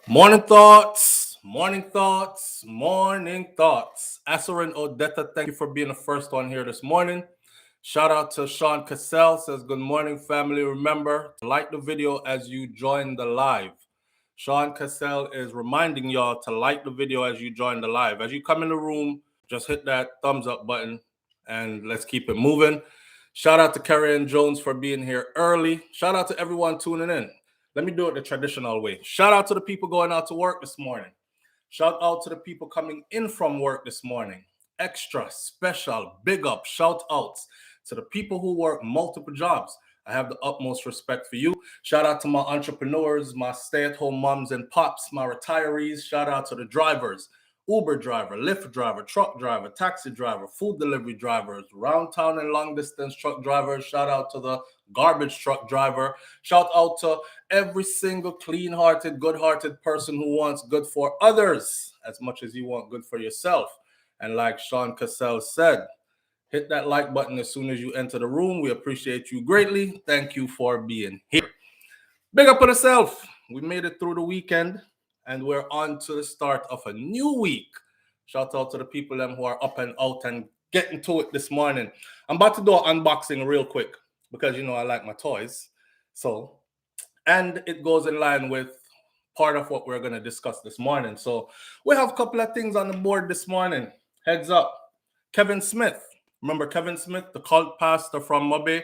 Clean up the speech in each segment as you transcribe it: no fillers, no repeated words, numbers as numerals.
Morning thoughts, morning thoughts, morning thoughts. Asarin Odetta, thank you for being the first one here this morning. Shout out to Sean Cassell, says good morning family. Remember to like the video as you join the live. Sean Cassell is reminding y'all to like the video as you join the live. As you come in the room, just hit that thumbs up button and let's keep it moving. Shout out to Kerry and Jones for being here early. Shout out to everyone tuning in. Let me do it the traditional way. Shout out to the people going out to work this morning. Shout out to the people coming in from work this morning. Extra, special, big up, shout outs to the people who work multiple jobs. I have the utmost respect for you. Shout out to my entrepreneurs, my stay-at-home moms and pops, my retirees. Shout out to the drivers, Uber driver, Lyft driver, truck driver, taxi driver, food delivery drivers, round town and long distance truck drivers. Shout out to the garbage truck driver. Shout out to every single clean-hearted, good-hearted person who wants good for others as much as you want good for yourself. And like Sean Cassell said, hit that like button as soon as you enter the room. We appreciate you greatly. Thank you for being here. Big up on yourself. We made it through the weekend and we're on to the start of a new week. Shout out to the people them who are up and out and getting to it this morning. I'm about to do an unboxing real quick because you know I like my toys. So, and it goes in line with part of what we're going to discuss this morning. So we have a couple of things on the board this morning. Heads up. Kevin Smith. Remember Kevin Smith, the cult pastor from Mobay?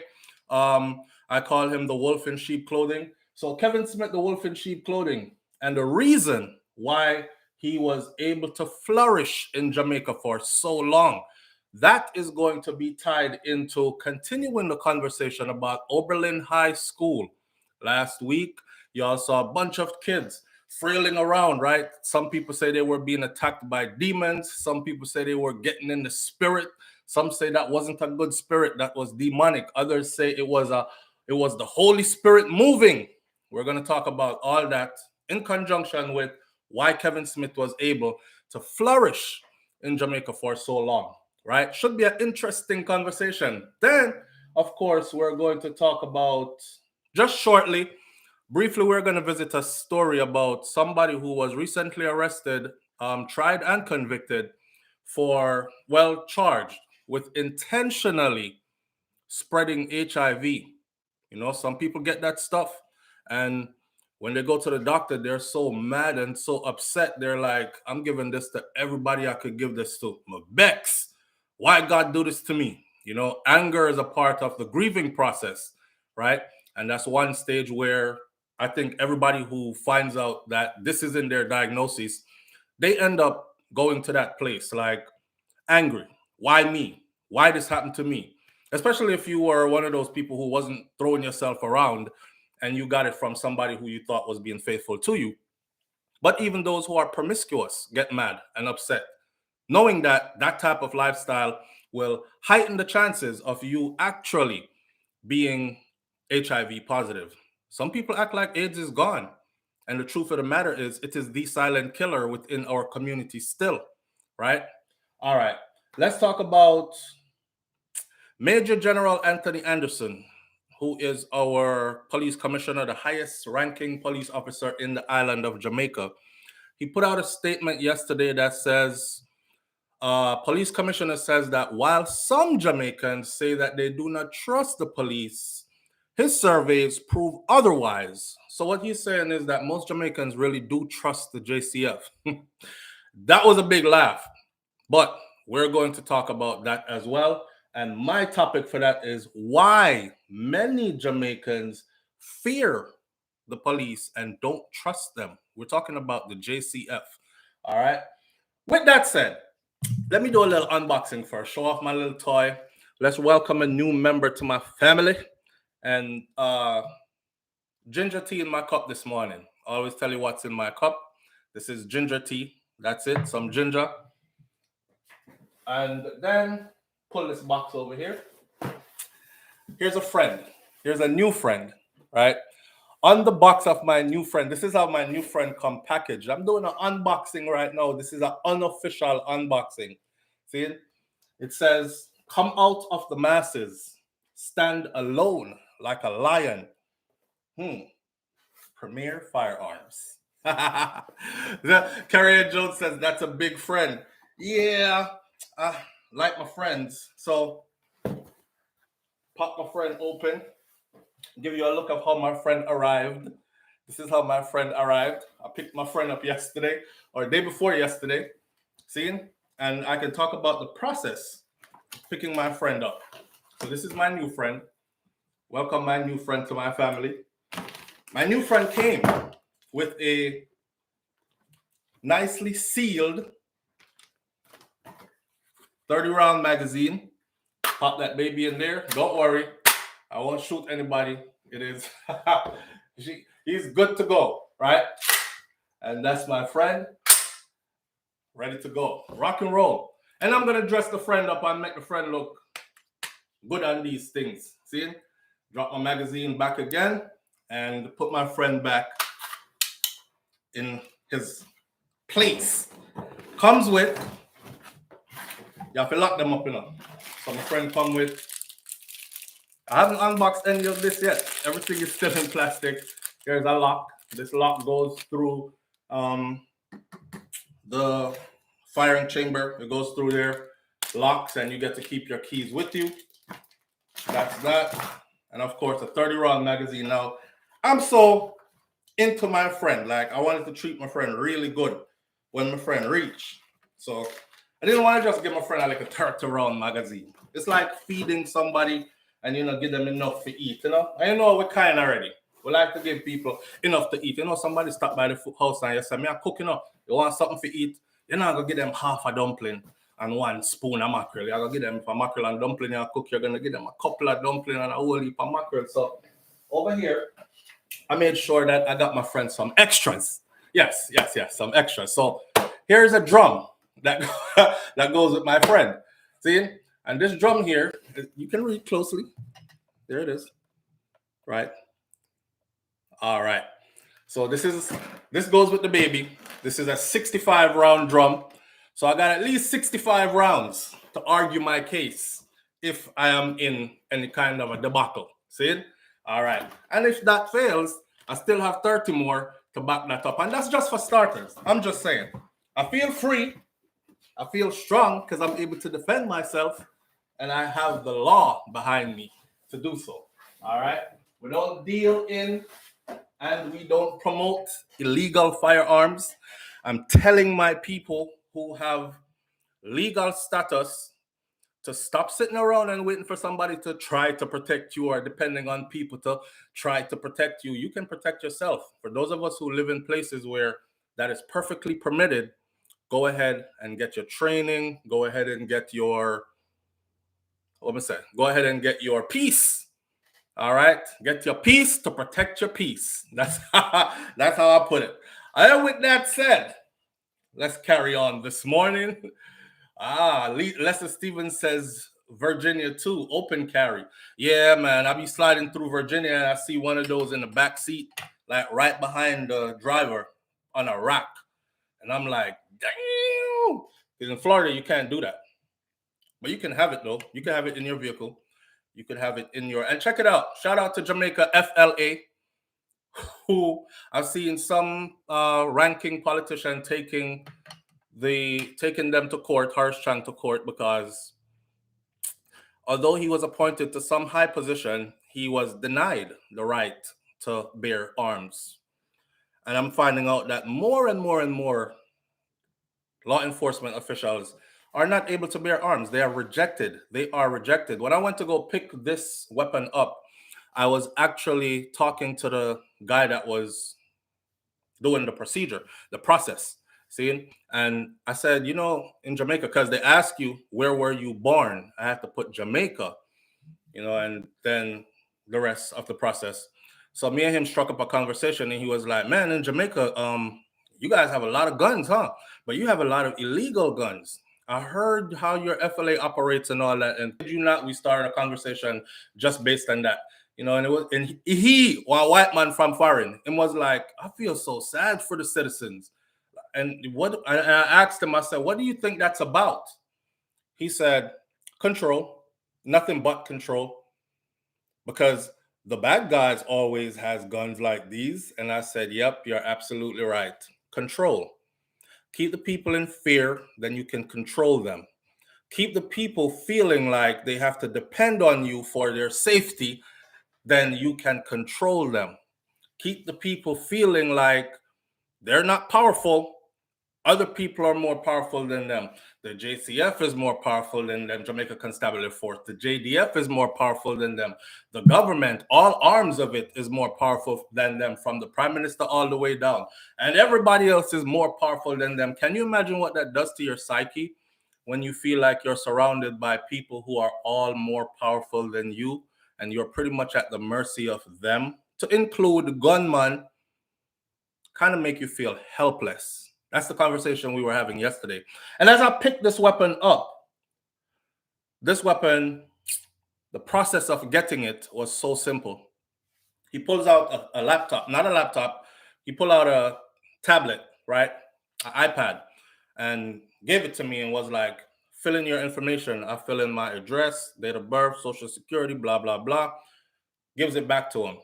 I call him the wolf in sheep clothing. So Kevin Smith, the wolf in sheep clothing. And the reason why he was able to flourish in Jamaica for so long, that is going to be tied into continuing the conversation about Oberlin High School. Last week, y'all saw a bunch of kids frailing around, right? Some people say they were being attacked by demons. Some people say they were getting in the spirit. Some say that wasn't a good spirit, that was demonic. Others say it was the Holy Spirit moving. We're going to talk about all that in conjunction with why Kevin Smith was able to flourish in Jamaica for so long, right? Should be an interesting conversation. Then, of course, we're going to talk about, just shortly, briefly, we're going to visit a story about somebody who was recently arrested, tried and convicted for, well, charged with intentionally spreading HIV. You know, some people get that stuff, and when they go to the doctor, they're so mad and so upset. They're like, I'm giving this to everybody I could give this to. I'm Bex, why God do this to me? You know, anger is a part of the grieving process, right? And that's one stage where I think everybody who finds out that this is in their diagnosis, they end up going to that place like angry. Why me? Why this happened to me? Especially if you were one of those people who wasn't throwing yourself around and you got it from somebody who you thought was being faithful to you. But even those who are promiscuous get mad and upset, knowing that that type of lifestyle will heighten the chances of you actually being HIV positive. Some people act like AIDS is gone. And the truth of the matter is, it is the silent killer within our community still, right? All right. Let's talk about Major General Anthony Anderson, who is our police commissioner, the highest ranking police officer in the island of Jamaica. He put out a statement yesterday that says, police commissioner says that while some Jamaicans say that they do not trust the police, his surveys prove otherwise. So what he's saying is that most Jamaicans really do trust the JCF. That was a big laugh, but we're going to talk about that as well. And my topic for that is why many Jamaicans fear the police and don't trust them. We're talking about the JCF. All right. With that said, let me do a little unboxing first. Show off my little toy. Let's welcome a new member to my family. And ginger tea in my cup this morning. I always tell you what's in my cup. This is ginger tea. That's it. Some ginger. And then pull this box over here. Here's a friend. Here's a new friend, right? On the box of my new friend, this is how my new friend come packaged. I'm doing an unboxing right now. This is an unofficial unboxing. See it? It says, come out of the masses, stand alone like a lion. Premier Firearms. Carrier Jones says that's a big friend. Yeah, like my friends. So pop my friend open, give you a look of how my friend arrived. This is how my friend arrived. I picked my friend up yesterday or day before yesterday. See? And I can talk about the process picking my friend up. So this is my new friend. Welcome my new friend to my family. My new friend came with a nicely sealed 30-round magazine. Pop that baby in there. Don't worry. I won't shoot anybody. It is. He's good to go, right? And that's my friend. Ready to go. Rock and roll. And I'm going to dress the friend up and make the friend look good on these things. See? Drop my magazine back again and put my friend back in his place. Comes with, you have to lock them up, you know. So my friend come with, I haven't unboxed any of this yet. Everything is still in plastic. Here's a lock. This lock goes through the firing chamber. It goes through there, locks, and you get to keep your keys with you. That's that. And of course, a 30-round magazine. Now, I'm so into my friend. Like, I wanted to treat my friend really good when my friend reached. So I didn't want to just give my friend like a 30-round magazine. It's like feeding somebody and, give them enough to eat, I know we're kind already. We like to give people enough to eat. Somebody stopped by the house and you say, I'm cooking up. You want something to eat? You're not going to give them half a dumpling and 1 spoon of mackerel. You're going to give them a mackerel and dumpling you cook. You're going to give them a couple of dumpling and a whole heap of mackerel. So over here, I made sure that I got my friend some extras. Yes, some extras. So here's a drum that goes with my friend. See? And this drum here, you can read closely. There it is. Right? All right. So this goes with the baby. This is a 65-round drum. So I got at least 65 rounds to argue my case if I am in any kind of a debacle. See? All right. And if that fails, I still have 30 more to back that up. And that's just for starters. I'm just saying. I feel free. I feel strong because I'm able to defend myself. And I have the law behind me to do so. All right? We don't deal in and we don't promote illegal firearms. I'm telling my people who have legal status to stop sitting around and waiting for somebody to try to protect you or depending on people to try to protect you. You can protect yourself. For those of us who live in places where that is perfectly permitted, go ahead and get your training. Go ahead and get your, go ahead and get your peace. All right, get your peace to protect your peace. That's how I put it. And with that said, let's carry on this morning. Lester Stevens says Virginia too, open carry. Yeah, man, I be sliding through Virginia and I see one of those in the back seat, like right behind the driver on a rack, and I'm like, damn. Because in Florida you can't do that, but you can have it though. You can have it in your vehicle. You could have it in your, and check it out. Shout out to Jamaica FLA, who I've seen some ranking politician taking them to court, Harsh Chang to court, because although he was appointed to some high position, he was denied the right to bear arms. And I'm finding out that more and more and more law enforcement officials are not able to bear arms. They are rejected. When I went to go pick this weapon up, I was actually talking to the guy that was doing the process. See? And I said, in Jamaica, because they ask you, where were you born? I had to put Jamaica, and then the rest of the process. So me and him struck up a conversation and he was like, man, in Jamaica, you guys have a lot of guns, huh? But you have a lot of illegal guns. I heard how your FLA operates and all that. And did you not? We started a conversation just based on that. And it was, and he, a white man from foreign, and was like, I feel so sad for the citizens. And I asked him, I said, what do you think that's about? He said, control, nothing but control. Because The bad guys always has guns like these. And I said, yep, you're absolutely right. Control. Keep the people in fear, then you can control them. Keep the people feeling like they have to depend on you for their safety, then you can control them. Keep the people feeling like they're not powerful. Other people are more powerful than them. The JCF is more powerful than them. Jamaica Constabulary Force. The JDF is more powerful than them. The government, all arms of it, is more powerful than them, from the prime minister all the way down. And everybody else is more powerful than them. Can you imagine what that does to your psyche when you feel like you're surrounded by people who are all more powerful than you, and you're pretty much at the mercy of them, to include gunmen? Kind of make you feel helpless. That's the conversation we were having yesterday. And as I picked this weapon up, the process of getting it was so simple. He pulls out a laptop, not a laptop. He pulled out a tablet, right? An iPad, and gave it to me and was like, fill in your information. I fill in my address, date of birth, social security, blah, blah, blah. Gives it back to him.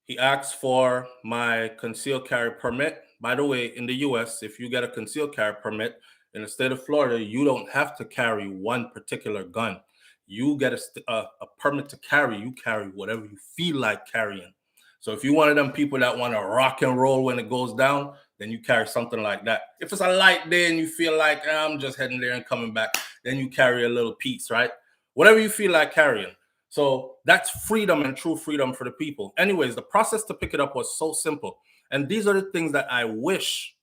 He asks for my concealed carry permit. By the way, in the US, if you get a concealed carry permit in the state of Florida, you don't have to carry one particular gun. You get a permit to carry. You carry whatever you feel like carrying. So if you're one of them people that want to rock and roll when it goes down, then you carry something like that. If it's a light day and you feel like I'm just heading there and coming back, then you carry a little piece, right? Whatever you feel like carrying. So that's freedom, and true freedom for the people. Anyways, the process to pick it up was so simple. And these are the things that I wish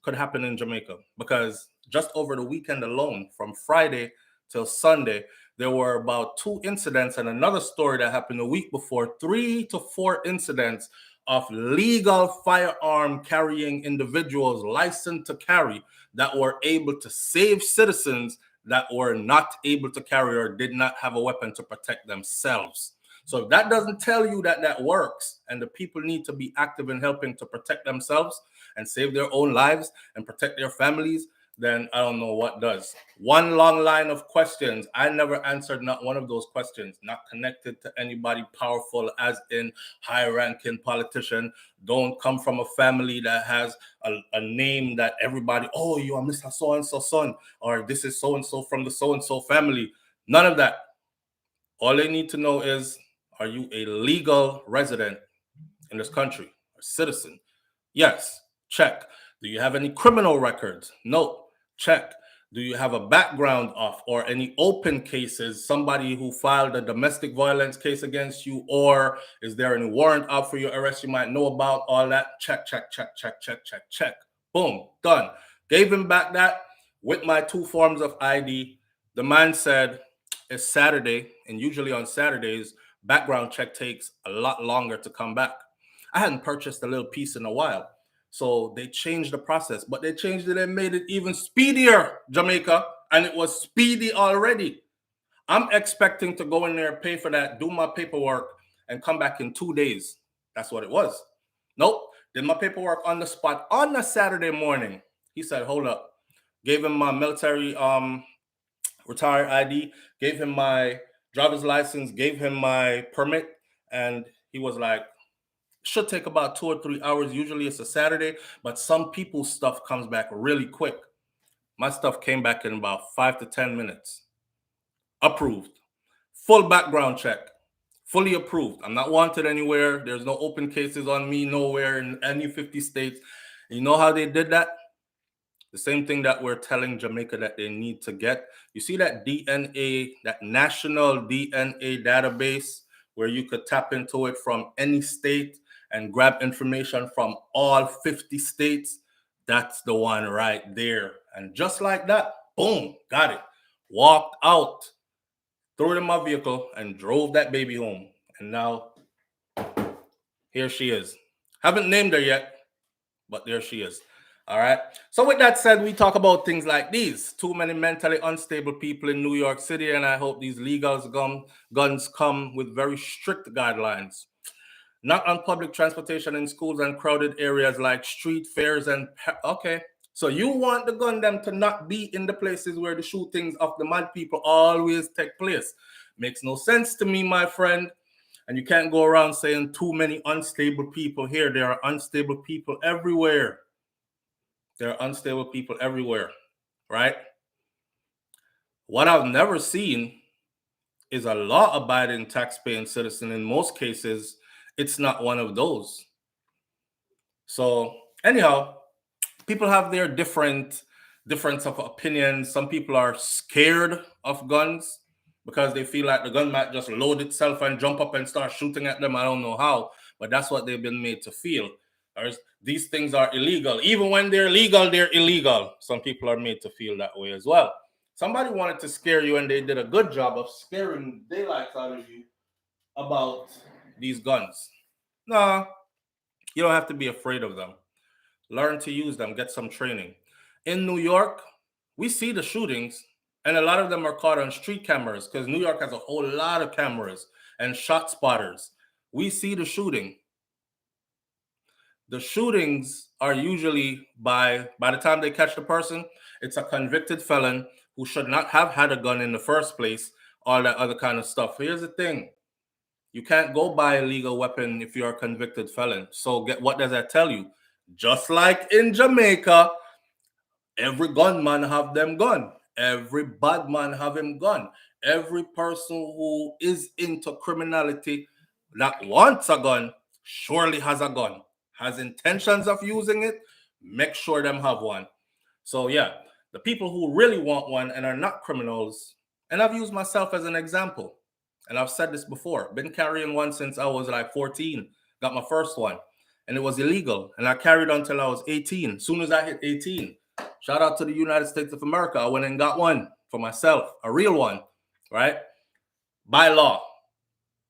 could happen in Jamaica, because just over the weekend alone, from Friday till Sunday, there were about 2 incidents, and another story that happened a week before, 3 to 4 incidents of legal firearm carrying individuals licensed to carry that were able to save citizens that were not able to carry or did not have a weapon to protect themselves. So if that doesn't tell you that that works, and the people need to be active in helping to protect themselves and save their own lives and protect their families, then I don't know what does. One long line of questions. I never answered not one of those questions. Not connected to anybody powerful, as in high-ranking politician. Don't come from a family that has a name that everybody, oh, you are Mr. So-and-so son, or this is so-and-so from the so-and-so family. None of that. All they need to know is, are you a legal resident in this country, a citizen? Yes, check. Do you have any criminal records? No, check. Do you have a background of or any open cases, somebody who filed a domestic violence case against you, or is there any warrant out for your arrest you might know about? All that, check, check, check, check, check, check, check. Boom, done. Gave him back that with my 2 forms of ID. The man said, it's Saturday, and usually on Saturdays, background check takes a lot longer to come back. I hadn't purchased a little piece in a while. So they changed the process, but they changed it and made it even speedier, Jamaica, and it was speedy already. I'm expecting to go in there, pay for that, do my paperwork, and come back in 2 days. That's what it was. Nope. Did my paperwork on the spot on a Saturday morning. He said, hold up. Gave him my military retired ID, gave him my driver's license, gave him my permit, and he was like, should take about 2 or 3 hours. Usually it's a Saturday, but some people's stuff comes back really quick. My stuff came back in about 5 to 10 minutes. Approved. Full background check. Fully approved. I'm not wanted anywhere. There's no open cases on me nowhere in any 50 states. You know how they did that? The same thing that we're telling Jamaica that they need to get. You see that DNA, that national DNA database, where you could tap into it from any state and grab information from all 50 states? That's the one right there. And just like that, boom, got it. Walked out, threw it in my vehicle, and drove that baby home. And now, here she is. Haven't named her yet, but there she is. All right. So with that said, we talk about things like these. Too many mentally unstable people in New York City, and I hope these legal guns come with very strict guidelines. Not on public transportation in schools and crowded areas like street fairs and... Okay. So you want the gun them to not be in the places where the shootings of the mad people always take place. Makes no sense to me, my friend. And you can't go around saying too many unstable people here. There are unstable people everywhere. There are unstable people everywhere, right? What I've never seen is a law-abiding tax-paying citizen. In most cases, it's not one of those. So anyhow, people have their difference of opinions. Some people are scared of guns because they feel like the gun might just load itself and jump up and start shooting at them. I don't know how, but that's what they've been made to feel. These things are illegal. Even when they're legal, they're illegal. Some people are made to feel that way as well. Somebody wanted to scare you, and they did a good job of scaring the daylights out of you about these guns. No, you don't have to be afraid of them. Learn to use them, get some training. In New York, we see the shootings, and a lot of them are caught on street cameras because New York has a whole lot of cameras and shot spotters. We see the shooting. The shootings are usually by the time they catch the person, it's a convicted felon who should not have had a gun in the first place, all that other kind of stuff. Here's the thing. You can't go buy a legal weapon if you're a convicted felon. So what does that tell you? Just like in Jamaica, every gunman have them gun. Every bad man have him gun. Every person who is into criminality that wants a gun surely has a gun. Has intentions of using it, make sure them have one. So yeah, the people who really want one and are not criminals, and I've used myself as an example, and I've said this before, been carrying one since I was like 14, got my first one, and it was illegal, and I carried on until I was 18. As soon as I hit 18, shout out to the United States of America, I went and got one for myself, a real one, right? By law.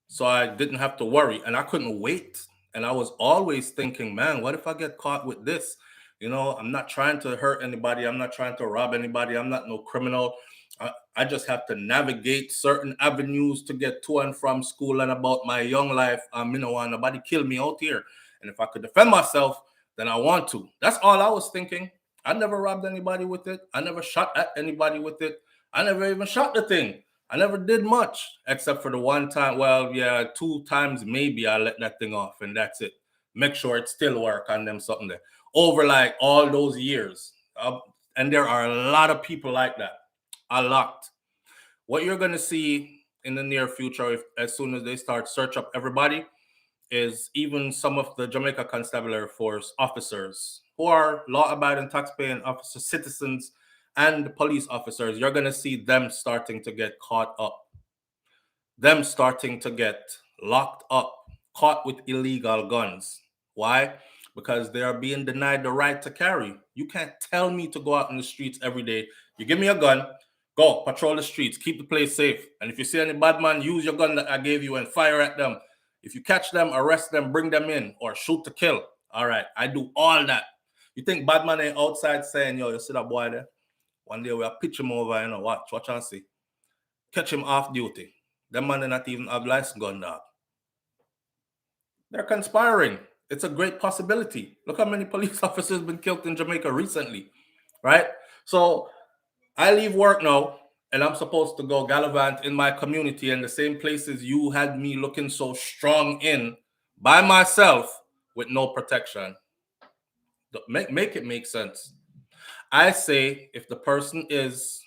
So I didn't have to worry, and I couldn't wait. And I was always thinking, man, what if I get caught with this? You know, I'm not trying to hurt anybody. I'm not trying to rob anybody. I'm not no criminal. I just have to navigate certain avenues to get to and from school and about my young life. You know, want nobody kill me out here. And if I could defend myself, then I want to. That's all I was thinking. I never robbed anybody with it. I never shot at anybody with it. I never even shot the thing. I never did much except for the one time. Well, yeah, 2 times maybe I let that thing off, and that's it. Make sure it still work on them something there. Over like all those years. And there are a lot of people like that. A lot. What you're going to see in the near future, as soon as they start search up everybody, is even some of the Jamaica Constabulary Force officers who are law-abiding, tax-paying officers, citizens, and police officers. You're going to see them starting to get caught up. Them starting to get locked up, caught with illegal guns. Why? Because they are being denied the right to carry. You can't tell me to go out in the streets every day. You give me a gun, go patrol the streets, keep the place safe. And if you see any bad man, use your gun that I gave you and fire at them. If you catch them, arrest them, bring them in, or shoot to kill. All right, I do all that. You think bad man ain't outside saying, yo, you see that boy there? One day we'll pitch him over, you know, watch and see. Catch him off duty. Them man not even have license gun dog. They're conspiring. It's a great possibility. Look how many police officers been killed in Jamaica recently, right? So I leave work now, and I'm supposed to go gallivant in my community in the same places you had me looking so strong in by myself with no protection. Make it make sense. I say if the person is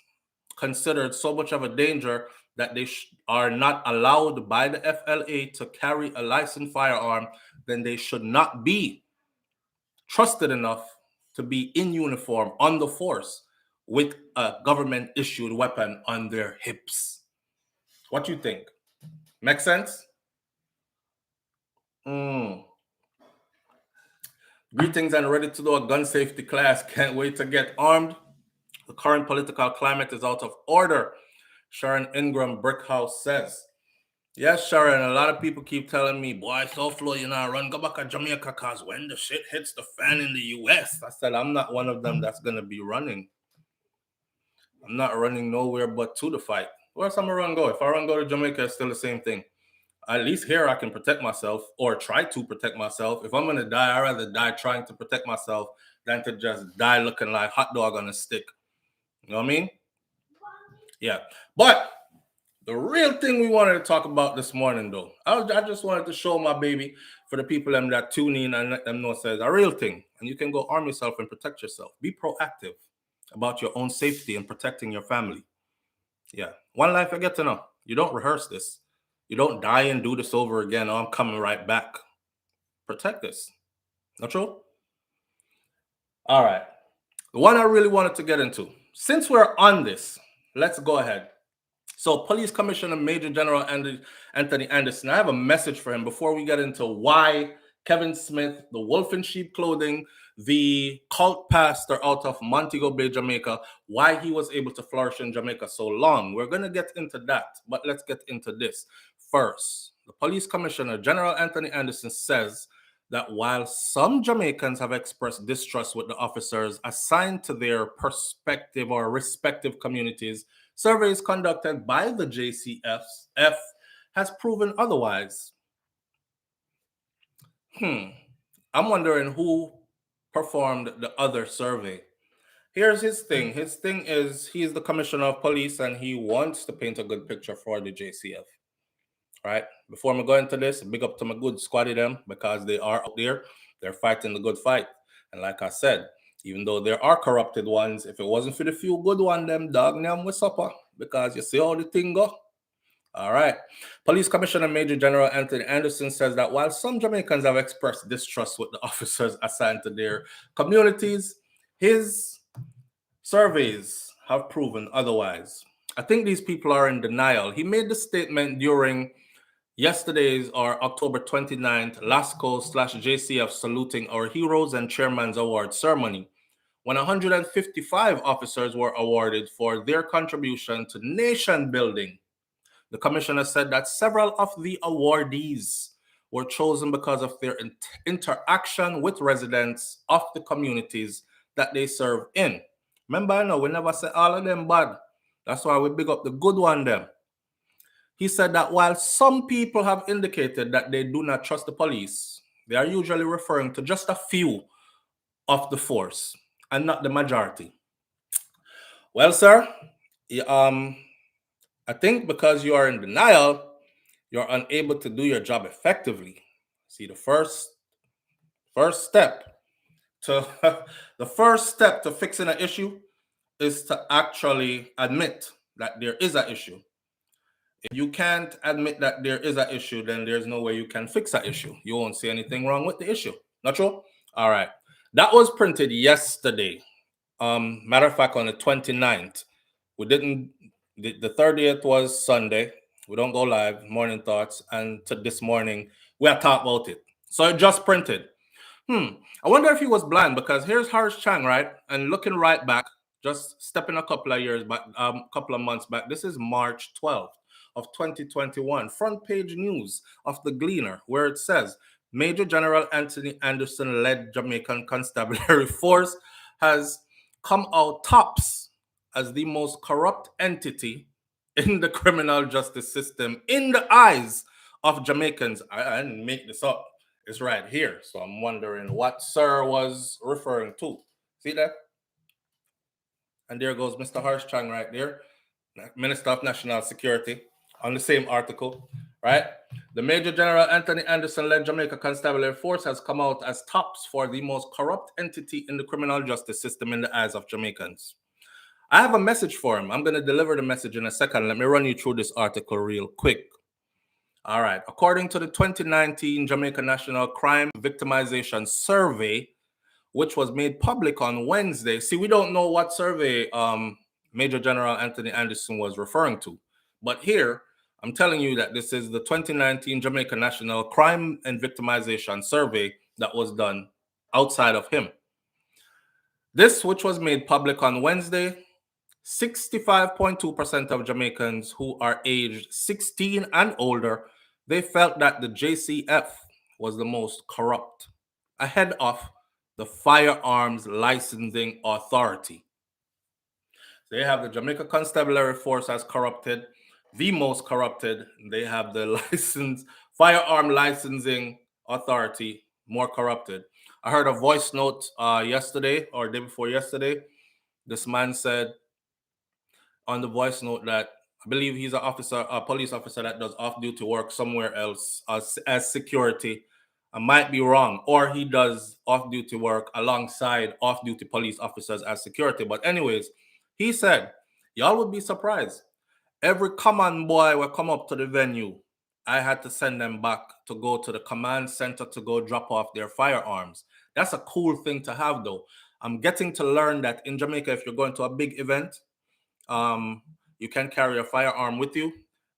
considered so much of a danger that they are not allowed by the FLA to carry a licensed firearm, then they should not be trusted enough to be in uniform on the force with a government issued weapon on their hips. What you think? Make sense? Greetings and ready to do a gun safety class. Can't wait to get armed. The current political climate is out of order, Sharon Ingram Brickhouse says. Yes, Sharon, a lot of people keep telling me, boy, SouFLo, you know, run, go back to Jamaica because when the shit hits the fan in the US, I said, I'm not one of them that's going to be running. I'm not running nowhere but to the fight. Where else I'm going to run go? If I run go to Jamaica, it's still the same thing. At least here I can protect myself or try to protect myself. If I'm going to die, I'd rather die trying to protect myself than to just die looking like hot dog on a stick. You know what I mean? Yeah. But The real thing we wanted to talk about this morning, though, I just wanted to show my baby for the people that tune in and let them know says a real thing. And you can go arm yourself and protect yourself. Be proactive about your own safety and protecting your family. Yeah. One life I get to know. You don't rehearse this. You don't die and do this over again. Oh, I'm coming right back. Protect this. Not true? All right. The one I really wanted to get into. Since we're on this, let's go ahead. So, Police Commissioner Major General Anthony Anderson, I have a message for him before we get into why Kevin Smith, the wolf in sheep clothing, the cult pastor out of Montego Bay, Jamaica, why he was able to flourish in Jamaica so long. We're going to get into that, but let's get into this first. The Police Commissioner General Anthony Anderson says that while some Jamaicans have expressed distrust with the officers assigned to their perspective or respective communities, surveys conducted by the JCF has proven otherwise. I'm wondering who performed the other survey. Here's his thing. His thing is he's the commissioner of police and he wants to paint a good picture for the JCF. Right? Before I go into this, big up to my good squaddy them because they are out there. They're fighting the good fight. And like I said, even though there are corrupted ones, if it wasn't for the few good ones, them dog them with supper because you see how the thing go. All right. Police Commissioner Major General Anthony Anderson says that while some Jamaicans have expressed distrust with the officers assigned to their communities, his surveys have proven otherwise. I think these people are in denial. He made the statement during yesterday's or October 29th LASCO/JCF saluting our heroes and chairman's award ceremony, when 155 officers were awarded for their contribution to nation building. The commissioner said that several of the awardees were chosen because of their interaction with residents of the communities that they serve in. Remember, I know we never say all of them bad. That's why we big up the good one them. He said that while some people have indicated that they do not trust the police, they are usually referring to just a few of the force and not the majority. Well, sir, I think because you are in denial, you're unable to do your job effectively. See, the first step to the first step to fixing an issue is to actually admit that there is an issue. If you can't admit that there is an issue, then there's no way you can fix that issue. You won't see anything wrong with the issue. Not true? All right. That was printed yesterday. Matter of fact, on the 29th. We didn't, the 30th was Sunday. We don't go live, morning thoughts. And to this morning, we are talking about it. So it just printed. I wonder if he was blind because here's Harsh Chang, right? And looking right back, just stepping a couple of years back, couple of months back. This is March 12th of 2021. Front page news of the Gleaner, where it says Major General Anthony Anderson led Jamaican Constabulary Force has come out tops as the most corrupt entity in the criminal justice system in the eyes of Jamaicans. I didn't make this up. It's right here. So I'm wondering what Sir was referring to. See that? And there goes Mr. Harsh Chang right there, Minister of National Security, on the same article, right? The Major General Anthony Anderson-led Jamaica Constabulary Force has come out as tops for the most corrupt entity in the criminal justice system in the eyes of Jamaicans. I have a message for him. I'm going to deliver the message in a second. Let me run you through this article real quick. All right. According to the 2019 Jamaica National Crime Victimization Survey, which was made public on Wednesday. See, we don't know what survey Major General Anthony Anderson was referring to. But here, I'm telling you that this is the 2019 Jamaica National Crime and Victimization Survey that was done outside of him. This, which was made public on Wednesday, 65.2% of Jamaicans who are aged 16 and older, they felt that the JCF was the most corrupt, ahead of the Firearms Licensing Authority. They have the Jamaica Constabulary Force as corrupted, the most corrupted. They have the Firearm Licensing Authority, more corrupted. I heard a voice note yesterday or day before yesterday. This man said on the voice note that I believe he's a police officer that does off-duty work somewhere else as security. I might be wrong, or he does off-duty work alongside off-duty police officers as security. But anyways, he said, y'all would be surprised. Every command boy will come up to the venue. I had to send them back to go to the command center to go drop off their firearms. That's a cool thing to have, though. I'm getting to learn that in Jamaica, if you're going to a big event, you can carry a firearm with you.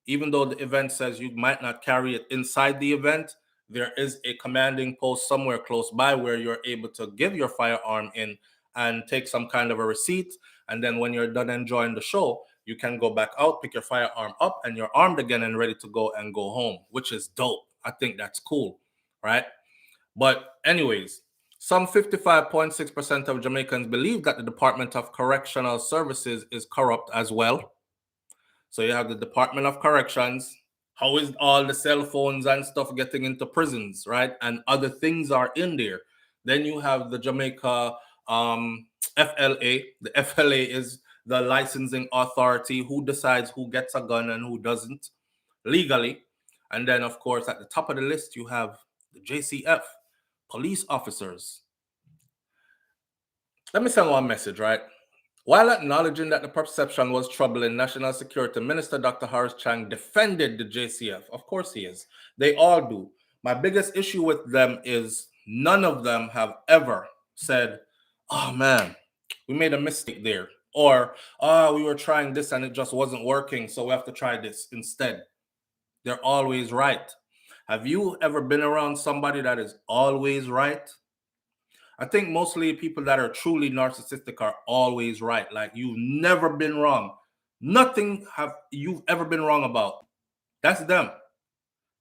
Even though the event says you might not carry it inside the event, there is a commanding post somewhere close by where you're able to give your firearm in and take some kind of a receipt. And then when you're done enjoying the show, you can go back out, pick your firearm up, and you're armed again and ready to go and go home, which is dope. I think that's cool, right? But anyways, some 55.6% of Jamaicans believe that the Department of Correctional Services is corrupt as well. So you have the Department of Corrections. How is all the cell phones and stuff getting into prisons, right? And other things are in there. Then you have the Jamaica FLA. The FLA is the licensing authority who decides who gets a gun and who doesn't legally. And then, of course, at the top of the list, you have the JCF, police officers. Let me send one message, right? While acknowledging that the perception was troubling, National Security Minister Dr. Horace Chang defended the JCF. Of course he is. They all do. My biggest issue with them is none of them have ever said, oh man, we made a mistake there. Or, we were trying this and it just wasn't working, so we have to try this instead. They're always right. Have you ever been around somebody that is always right? I think mostly people that are truly narcissistic are always right. Like you've never been wrong. Nothing have you've ever been wrong about. That's them.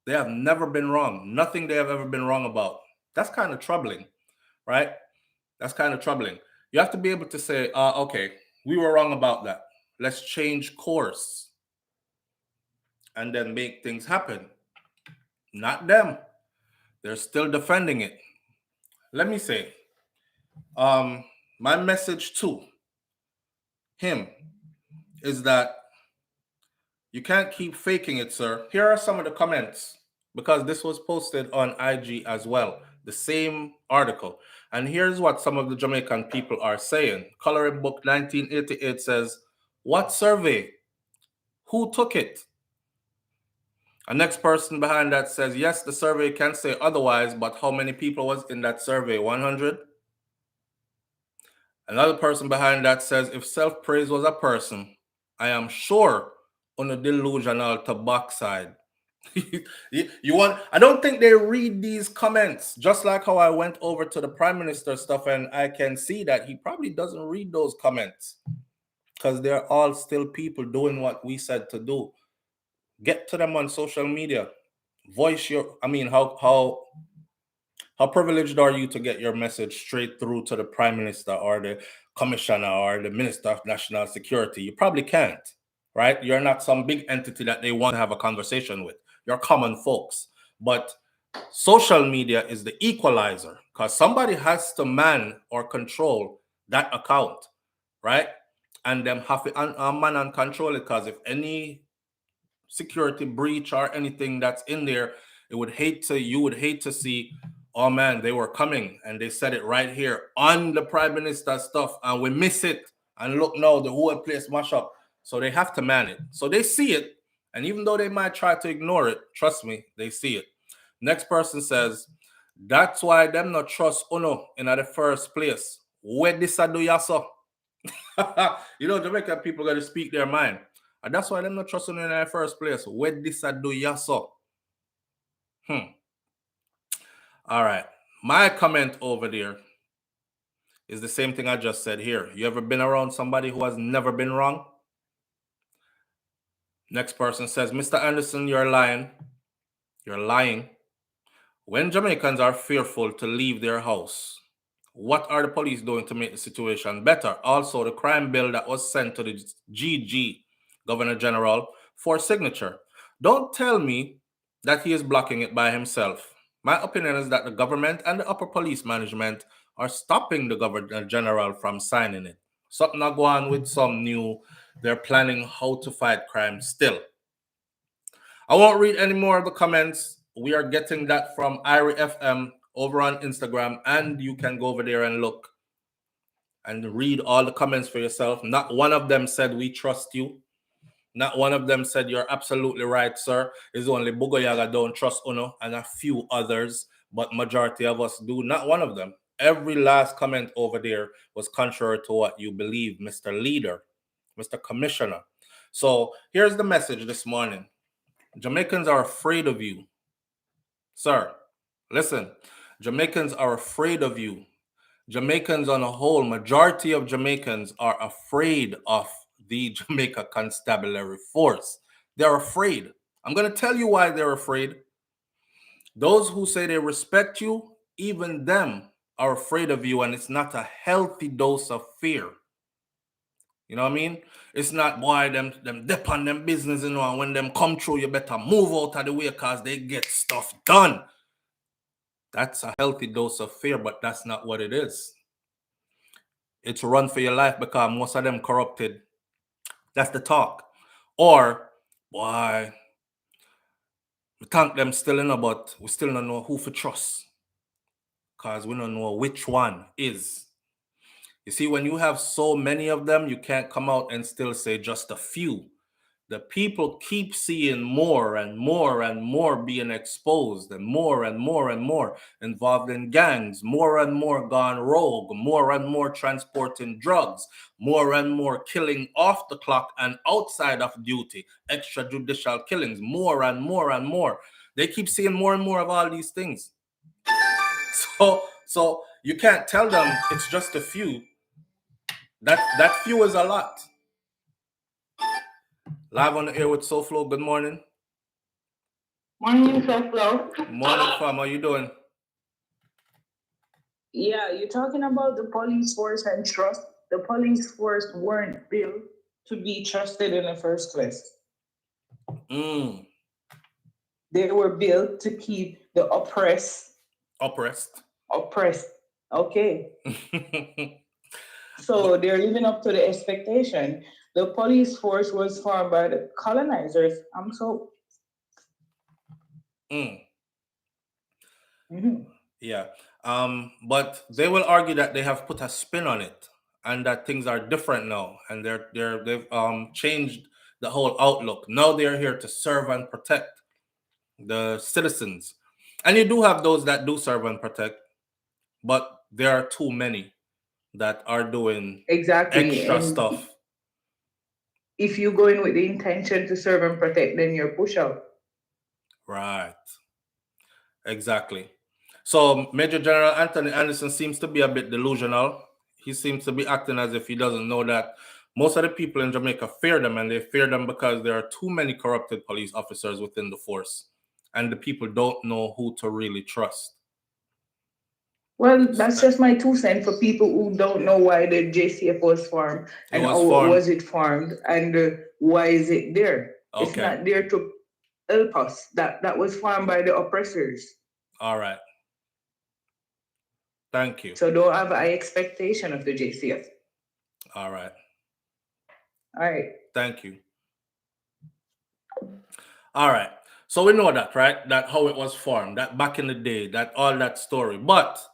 They have never been wrong. Nothing they have ever been wrong about. That's kind of troubling, right? That's kind of troubling. You have to be able to say, okay, we were wrong about that. Let's change course and then make things happen. Not them. They're still defending it. Let me say, my message to him is that you can't keep faking it, sir. Here are some of the comments, because this was posted on IG as well, the same article. And here's what some of the Jamaican people are saying. Coloring Book 1988 says, what survey? Who took it? A next person behind that says, yes, the survey can say otherwise, but how many people was in that survey? 100? Another person behind that says, if self-praise was a person, I am sure on a delusional to backside. You want? I don't think they read these comments, just like how I went over to the Prime Minister stuff and I can see that he probably doesn't read those comments because they're all still people doing what we said to do. Get to them on social media. Voice your, how privileged are you to get your message straight through to the Prime Minister or the Commissioner or the Minister of National Security? You probably can't, right? You're not some big entity that they want to have a conversation with. You're common folks. But social media is the equalizer because somebody has to man or control that account, right? And them have to man and control it because if any security breach or anything that's in there, you would hate to see, oh man, they were coming and they said it right here on the Prime Minister stuff and we miss it. And look now, the whole place mash up. So they have to man it. So they see it. And even though they might try to ignore it, trust me, they see it. Next person says, that's why them not trust Uno in the first place. Where this do ya so? You know, Jamaican people got to speak their mind. And that's why them not trust Uno in the first place. Where this do ya so? All right. My comment over there is the same thing I just said here. You ever been around somebody who has never been wrong? Next person says, Mr. Anderson, you're lying. You're lying. When Jamaicans are fearful to leave their house, what are the police doing to make the situation better? Also, the crime bill that was sent to the GG, Governor General, for signature. Don't tell me that he is blocking it by himself. My opinion is that the government and the upper police management are stopping the Governor General from signing it. Something not going on with some new They're planning how to fight crime still. I won't read any more of the comments. We are getting that from Irie FM over on Instagram, and you can go over there and look and read all the comments for yourself. Not one of them said we trust you. Not one of them said you're absolutely right, sir. It's only Bugoyaga don't trust Uno and a few others, but majority of us do. Not one of them. Every last comment over there was contrary to what you believe, Mr. Leader, Mr. Commissioner. So here's the message this morning. Jamaicans are afraid of you. Sir, listen. Jamaicans are afraid of you. Jamaicans on a whole, majority of Jamaicans are afraid of the Jamaica Constabulary Force. They're afraid. I'm going to tell you why they're afraid. Those who say they respect you, even them are afraid of you, and it's not a healthy dose of fear. You know what I mean? It's not, boy, them dip on them business, you know, and when them come through, you better move out of the way because they get stuff done. That's a healthy dose of fear, but that's not what it is. It's run for your life because most of them corrupted. That's the talk. Or, boy, we thank them still in, but we still don't know who to trust because we don't know which one is. You see, when you have so many of them, you can't come out and still say just a few. The people keep seeing more and more and more being exposed, and more and more and more involved in gangs, more and more gone rogue, more and more transporting drugs, more and more killing off the clock and outside of duty, extrajudicial killings, more and more and more. They keep seeing more and more of all these things. So you can't tell them it's just a few. That few is a lot. Live on the air with SouFLo. Good morning. Morning, SouFLo. Morning, fam. How you doing? Yeah, you're talking about the police force and trust. The police force weren't built to be trusted in the first place. They were built to keep the oppressed. Okay. So they're living up to the expectation. The police force was formed by the colonizers. Yeah. But they will argue that they have put a spin on it and that things are different now, and they've changed the whole outlook. Now they're here to serve and protect the citizens. And you do have those that do serve and protect, but there are too many that are doing extra stuff. If you go in with the intention to serve and protect, then you're push out. Right. Exactly. So Major General Anthony Anderson seems to be a bit delusional. He seems to be acting as if he doesn't know that most of the people in Jamaica fear them, and they fear them because there are too many corrupted police officers within the force, and the people don't know who to really trust. Well, that's just my 2 cents for people who don't know why the JCF was formed and how was it formed and why is it there. Okay. It's not there to help us. That was formed by the oppressors. All right. Thank you. So don't have high expectation of the JCF. All right. All right. Thank you. All right. So we know that, right? That how it was formed, that back in the day, that all that story. But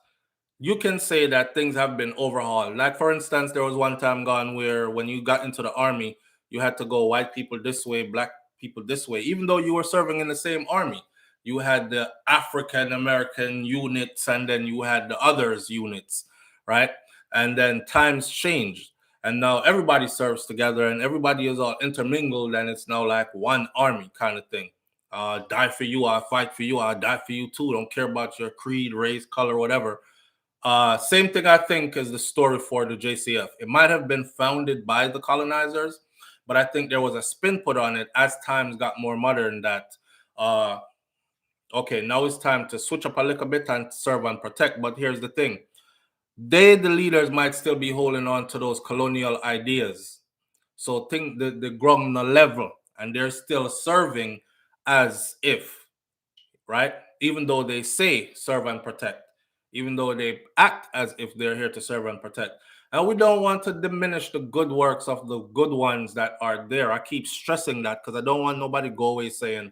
you can say that things have been overhauled. Like, for instance, there was one time gone where when you got into the army, you had to go white people this way, black people this way. Even though you were serving in the same army, you had the African American units and then you had the others units, right? And then times changed. And now everybody serves together and everybody is all intermingled, and it's now like one army kind of thing. Die for you, I'll fight for you, I'll die for you too. Don't care about your creed, race, color, whatever. Same thing, I think, is the story for the JCF. It might have been founded by the colonizers, but I think there was a spin put on it as times got more modern that, okay, now it's time to switch up a little bit and serve and protect. But here's the thing. The leaders, might still be holding on to those colonial ideas. So think the ground level, and they're still serving as if, right? Even though they say serve and protect, even though they act as if they're here to serve and protect. And we don't want to diminish the good works of the good ones that are there. I keep stressing that because I don't want nobody go away saying,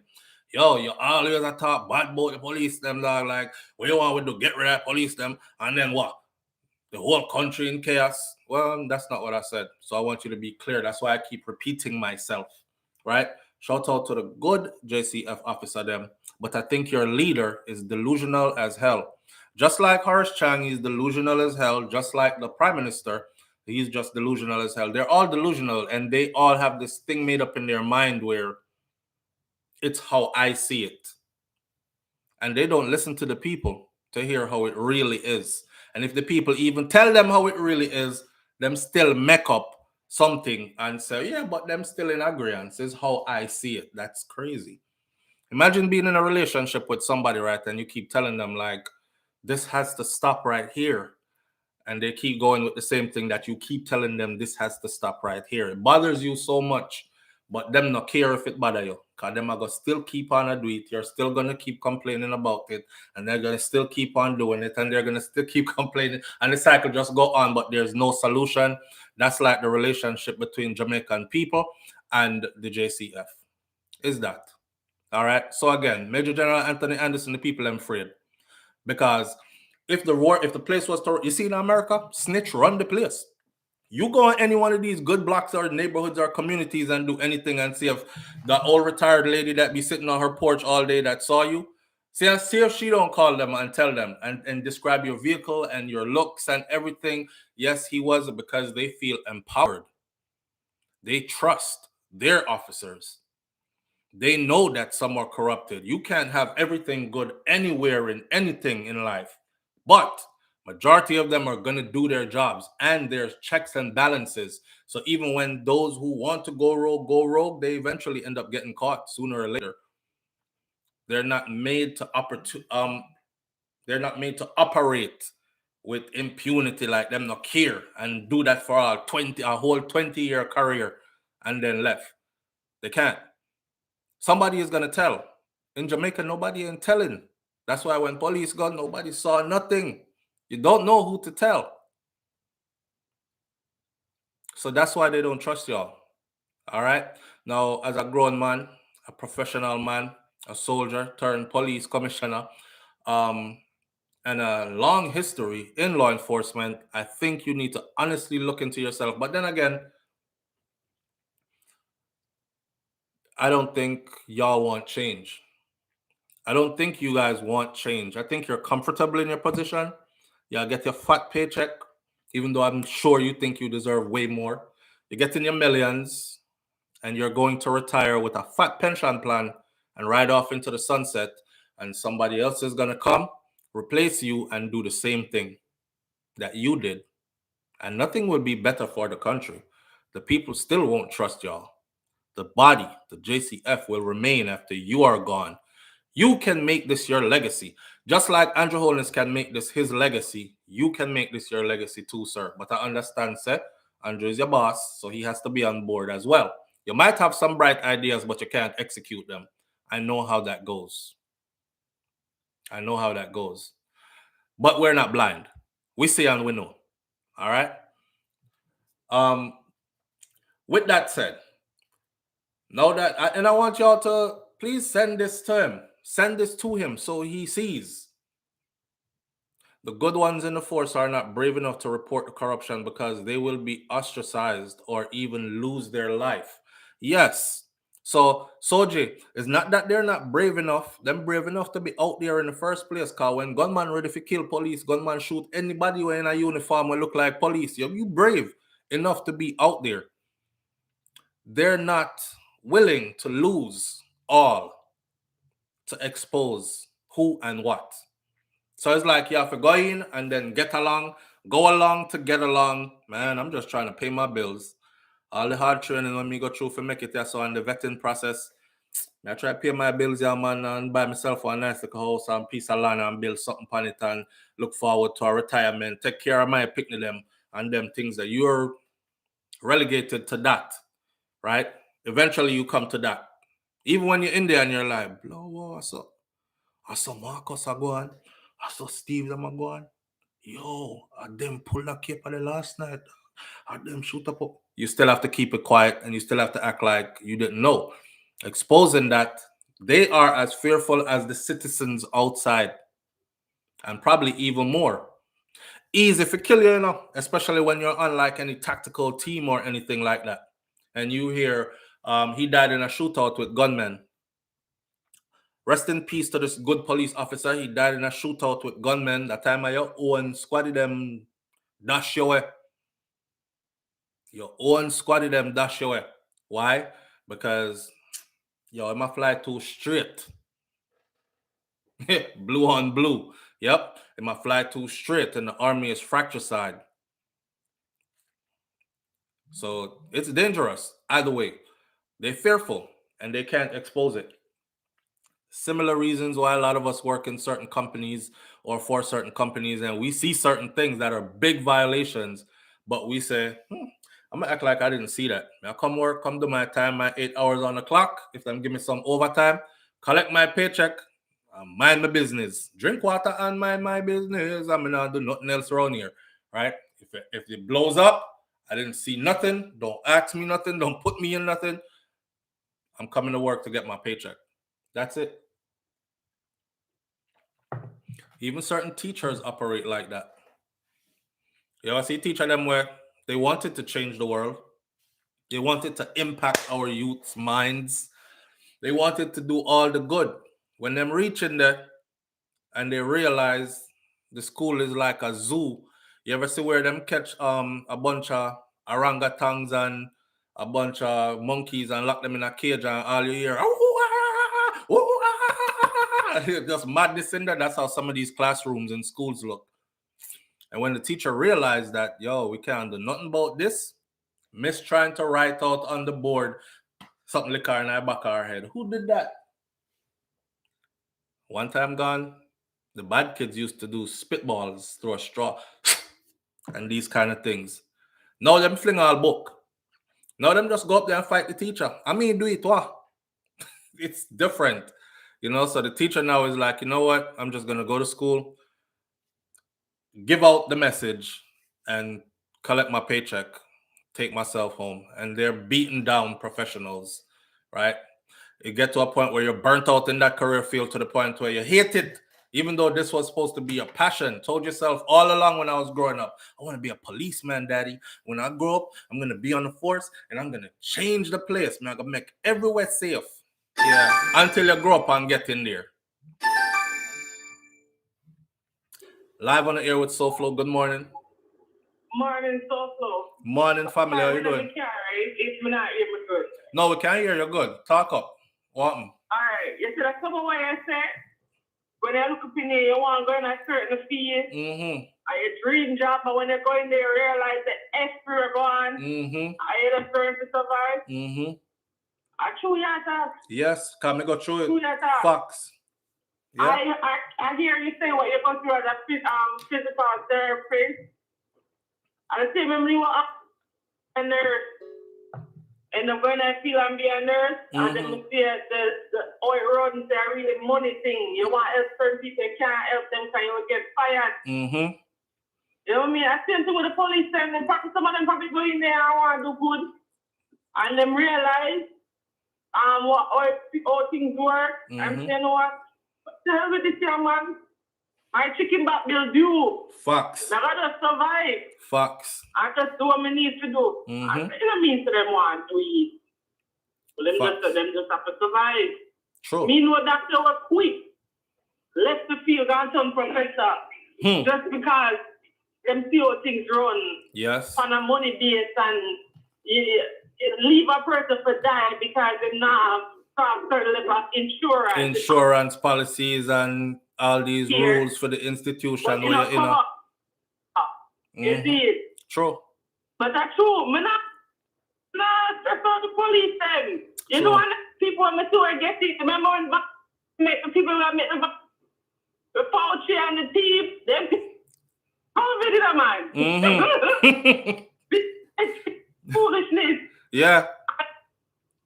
yo, you always talk bad about the police, them, dog. Like, we want to get rid of police, them, and then what? The whole country in chaos? Well, that's not what I said. So I want you to be clear. That's why I keep repeating myself, right? Shout out to the good JCF officer, them. But I think your leader is delusional as hell. Just like Horace Chang, he's delusional as hell. Just like the prime minister, he's just delusional as hell. They're all delusional, and they all have this thing made up in their mind where it's how I see it. And they don't listen to the people to hear how it really is. And if the people even tell them how it really is, them still make up something and say, yeah, but them still in agreement is how I see it. That's crazy. Imagine being in a relationship with somebody, right? And you keep telling them, like, this has to stop right here. And they keep going with the same thing that you keep telling them, this has to stop right here. It bothers you so much, but them not care if it bother you. Because them are going to still keep on do it. You're still going to keep complaining about it. And they're going to still keep on doing it. And they're going to still keep complaining. And the cycle just go on, but there's no solution. That's like the relationship between Jamaican people and the JCF. Is that? All right. So again, Major General Anthony Anderson, the people I'm afraid. Because if the place was to, you see in America, snitch run the place. You go on any one of these good blocks or neighborhoods or communities and do anything and see if the old retired lady that be sitting on her porch all day that saw you, see if she don't call them and tell them and describe your vehicle and your looks and everything. Yes, he was, because they feel empowered. They trust their officers. They know that some are corrupted. You can't have everything good anywhere in anything in life. But majority of them are going to do their jobs, and there's checks and balances. So even when those who want to go rogue, they eventually end up getting caught sooner or later. They're not made to operate with impunity like them not care and do that for a whole 20-year career and then left. They can't. Somebody is going to tell. In Jamaica, nobody ain't telling. That's why when police got, nobody saw nothing. You don't know who to tell. So that's why they don't trust y'all. All right? Now, as a grown man, a professional man, a soldier turned police commissioner, and a long history in law enforcement, I think you need to honestly look into yourself. But then again, I don't think y'all want change. I don't think you guys want change. I think you're comfortable in your position. Y'all get your fat paycheck, even though I'm sure you think you deserve way more. You're getting your millions, and you're going to retire with a fat pension plan and ride off into the sunset, and somebody else is going to come, replace you, and do the same thing that you did. And nothing will be better for the country. The people still won't trust y'all. The body, the JCF, will remain after you are gone. You can make this your legacy. Just like Andrew Holness can make this his legacy, you can make this your legacy too, sir. But I understand, sir, Andrew is your boss, so he has to be on board as well. You might have some bright ideas, but you can't execute them. I know how that goes. I know how that goes. But we're not blind. We see and we know. All right? With that said, now that, and I want y'all to please send this to him. Send this to him so he sees. The good ones in the force are not brave enough to report the corruption because they will be ostracized or even lose their life. Yes. So, Soji, it's not that they're not brave enough. Them brave enough to be out there in the first place. Because when gunman ready to kill police, gunman shoot anybody in a uniform will look like police. You brave enough to be out there. They're not willing to lose all to expose who and what. So it's like you have to go in and then go along to get along. Man, I'm just trying to pay my bills. All the hard training when me go through for make it there. So on the vetting process, I try to pay my bills, yeah, man, and buy myself a nice little house and piece of land and build something on it and look forward to a retirement. Take care of my picnic them and them things that you're relegated to that, right? Eventually you come to that. Even when you're in there and you're like, blow, what's up? I saw Marcus are going. I saw Steve them are going. yo, I them pull that cape on the last night. I them shoot up. You still have to keep it quiet and you still have to act like you didn't know. Exposing that they are as fearful as the citizens outside, and probably even more. Easy for kill you, you know, especially when you're on like any tactical team or anything like that. And you hear he died in a shootout with gunmen. Rest in peace to this good police officer. He died in a shootout with gunmen. That time of your own squaddy them dash your way. Your own squaddy them dash your way. Why? Because yo, my fly too straight. Blue on blue. Yep. It might fly too straight and the army is fratricide. So it's dangerous. Either way. They're fearful and they can't expose it. Similar reasons why a lot of us work in certain companies or for certain companies and we see certain things that are big violations, but we say, I'm gonna act like I didn't see that. I come work, come do my time, my 8 hours on the clock. If they give me some overtime, collect my paycheck, mind my business, drink water and mind my business. I'm not do nothing else around here, right? If it blows up, I didn't see nothing. Don't ask me nothing. Don't put me in nothing. I'm coming to work to get my paycheck. That's it. Even certain teachers operate like that. You know, I see teacher them where they wanted to change the world. They wanted to impact our youth's minds. They wanted to do all the good. When them reach in there and they realize the school is like a zoo. You ever see where them catch a bunch of orangutans and a bunch of monkeys and lock them in a cage and all you hear, just madness in there. That's how some of these classrooms in schools look. And when the teacher realized that, yo, we can't do nothing about this, Miss trying to write out on the board something like in our back of our head. Who did that? One time gone, the bad kids used to do spitballs through a straw and these kind of things. Now them fling all book. Now them just go up there and fight the teacher. I mean, do it what? It's different. You know, so the teacher now is like, you know what? I'm just going to go to school, give out the message, and collect my paycheck, take myself home. And they're beaten down professionals, right? You get to a point where you're burnt out in that career field to the point where you hate it, even though this was supposed to be a passion. Told yourself all along when I was growing up, I want to be a policeman, daddy. When I grow up, I'm going to be on the force and I'm going to change the place. Man, I'm going to make everywhere safe. Yeah, until you grow up and get in there. Live on the air with SouFLo. Good morning. Morning, SouFLo. Morning, family. How you doing? If me not hear me good. No, we can't hear you good. Talk up. What? All right. You see that some of what I said? When I look up in there, you want to go in a certain field. I dream job, but when you go in there, you realize the extra gone. I had a turn to survive. I chew your talk. Yes, come go through it. Chew your talk. Facts. Yeah. I hear you say what you go through as a physical therapist. And the same when you are a nurse. And when I feel I'm being a nurse, and then you see the oil road and say a really money thing. You want to help certain people, you can't help them because you will get fired. You know what I mean? I seen to the police and then probably some of them probably go in there and want to do good. And them realize how things work. And say, you know what? Tell me this young man. My chicken back bill due. Facts. I gotta survive. Facts. I just do what I need to do. I don't mean to them want to eat. But them just have to survive. True. Me know doctor was quick. Left the field and turn professor. Just because them see how things run. Yes. On a money base and you leave a person for die because they not have certain level of insurance. Insurance policies and all these rules for the institution. You see it. True. But that's true. Me not stress out the police then. You know, when people when me too I get it. Remember when make the people that make the Fauci and the thief, them how did that man? Foolishness. Yeah.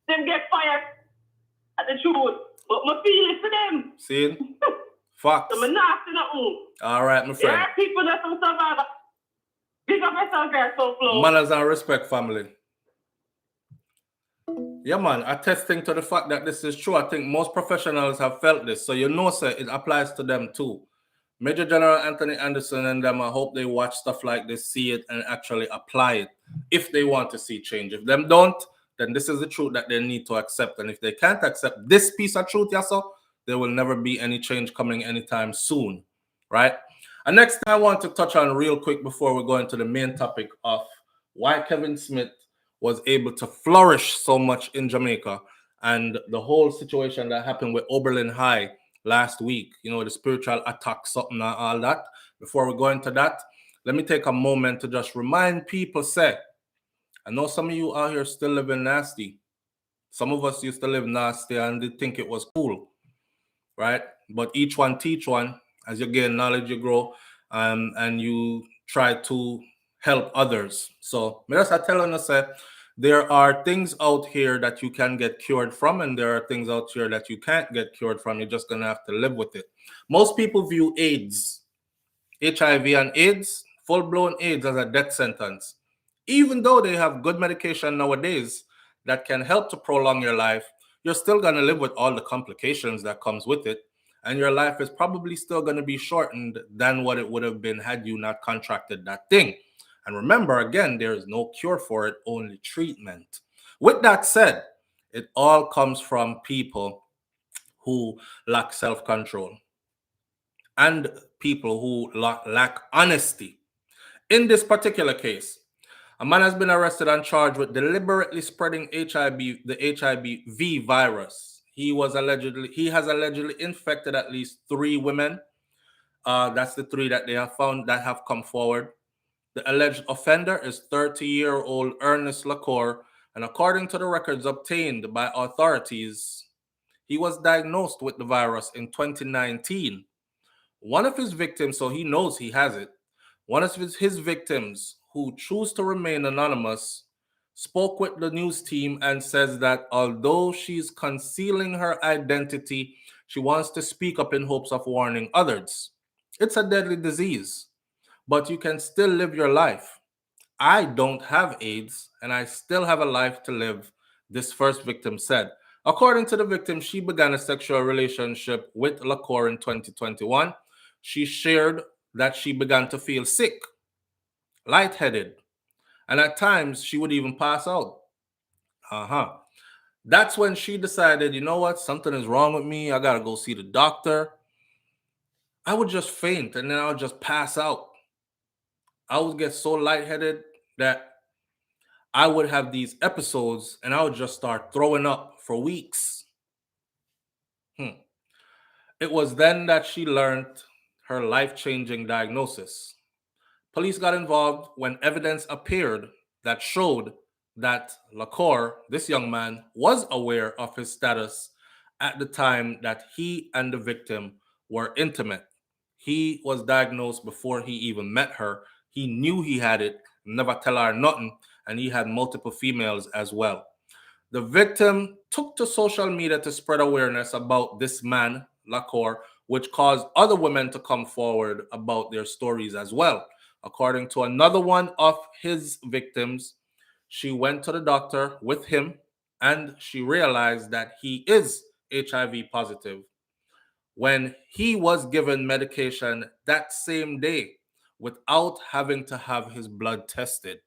Them get fired at the truth. But my feeling for them. See? Fox. All right, my friend. There are people that don't survive. Big up yourself there, SouFLo. Manners and respect, family. Yeah, man, attesting to the fact that this is true. I think most professionals have felt this. So you know, sir, it applies to them too. Major General Anthony Anderson and them, I hope they watch stuff like this, see it, and actually apply it if they want to see change. If them don't, then this is the truth that they need to accept. And if they can't accept this piece of truth, yes, sir, there will never be any change coming anytime soon, right? And next I want to touch on real quick before we go into the main topic of why Kevin Smith was able to flourish so much in Jamaica and the whole situation that happened with Oberlin High last week, you know, the spiritual attack, something and all that. Before we go into that, let me take a moment to just remind people, say, I know some of you out here still living nasty. Some of us used to live nasty and they think it was cool, right? But each one teach one. As you gain knowledge, you grow, and you try to help others. So, I tell you, say, there are things out here that you can get cured from, and there are things out here that you can't get cured from. You're just going to have to live with it. Most people view AIDS, HIV and AIDS, full-blown AIDS, as a death sentence. Even though they have good medication nowadays that can help to prolong your life, you're still going to live with all the complications that comes with it. And your life is probably still going to be shortened than what it would have been had you not contracted that thing. And remember, again, there is no cure for it, only treatment. With that said, it all comes from people who lack self-control and people who lack honesty. In this particular case, a man has been arrested and charged with deliberately spreading the HIV virus. He has allegedly infected at least 3 women. That's the 3 that they have found that have come forward. The alleged offender is 30-year-old Ernest Lacour, and according to the records obtained by authorities, he was diagnosed with the virus in 2019. One of his victims, so he knows he has it, one of his victims, who choose to remain anonymous, spoke with the news team and says that although she's concealing her identity, she wants to speak up in hopes of warning others. It's a deadly disease, but you can still live your life. I don't have AIDS, and I still have a life to live, this first victim said. According to the victim, she began a sexual relationship with Lacour in 2021. She shared that she began to feel sick, lightheaded, and at times she would even pass out. That's when she decided, you know what, something is wrong with me. I gotta go see the doctor. I would just faint and then I would just pass out. I would get so lightheaded that I would have these episodes and I would just start throwing up for weeks. It was then that she learned her life-changing diagnosis. Police got involved when evidence appeared that showed that Lacour, this young man, was aware of his status at the time that he and the victim were intimate. He was diagnosed before he even met her. He knew he had it, never tell her nothing, and he had multiple females as well. The victim took to social media to spread awareness about this man, Lacour, which caused other women to come forward about their stories as well. According to another one of his victims, she went to the doctor with him and she realized that he is HIV positive when he was given medication that same day without having to have his blood tested.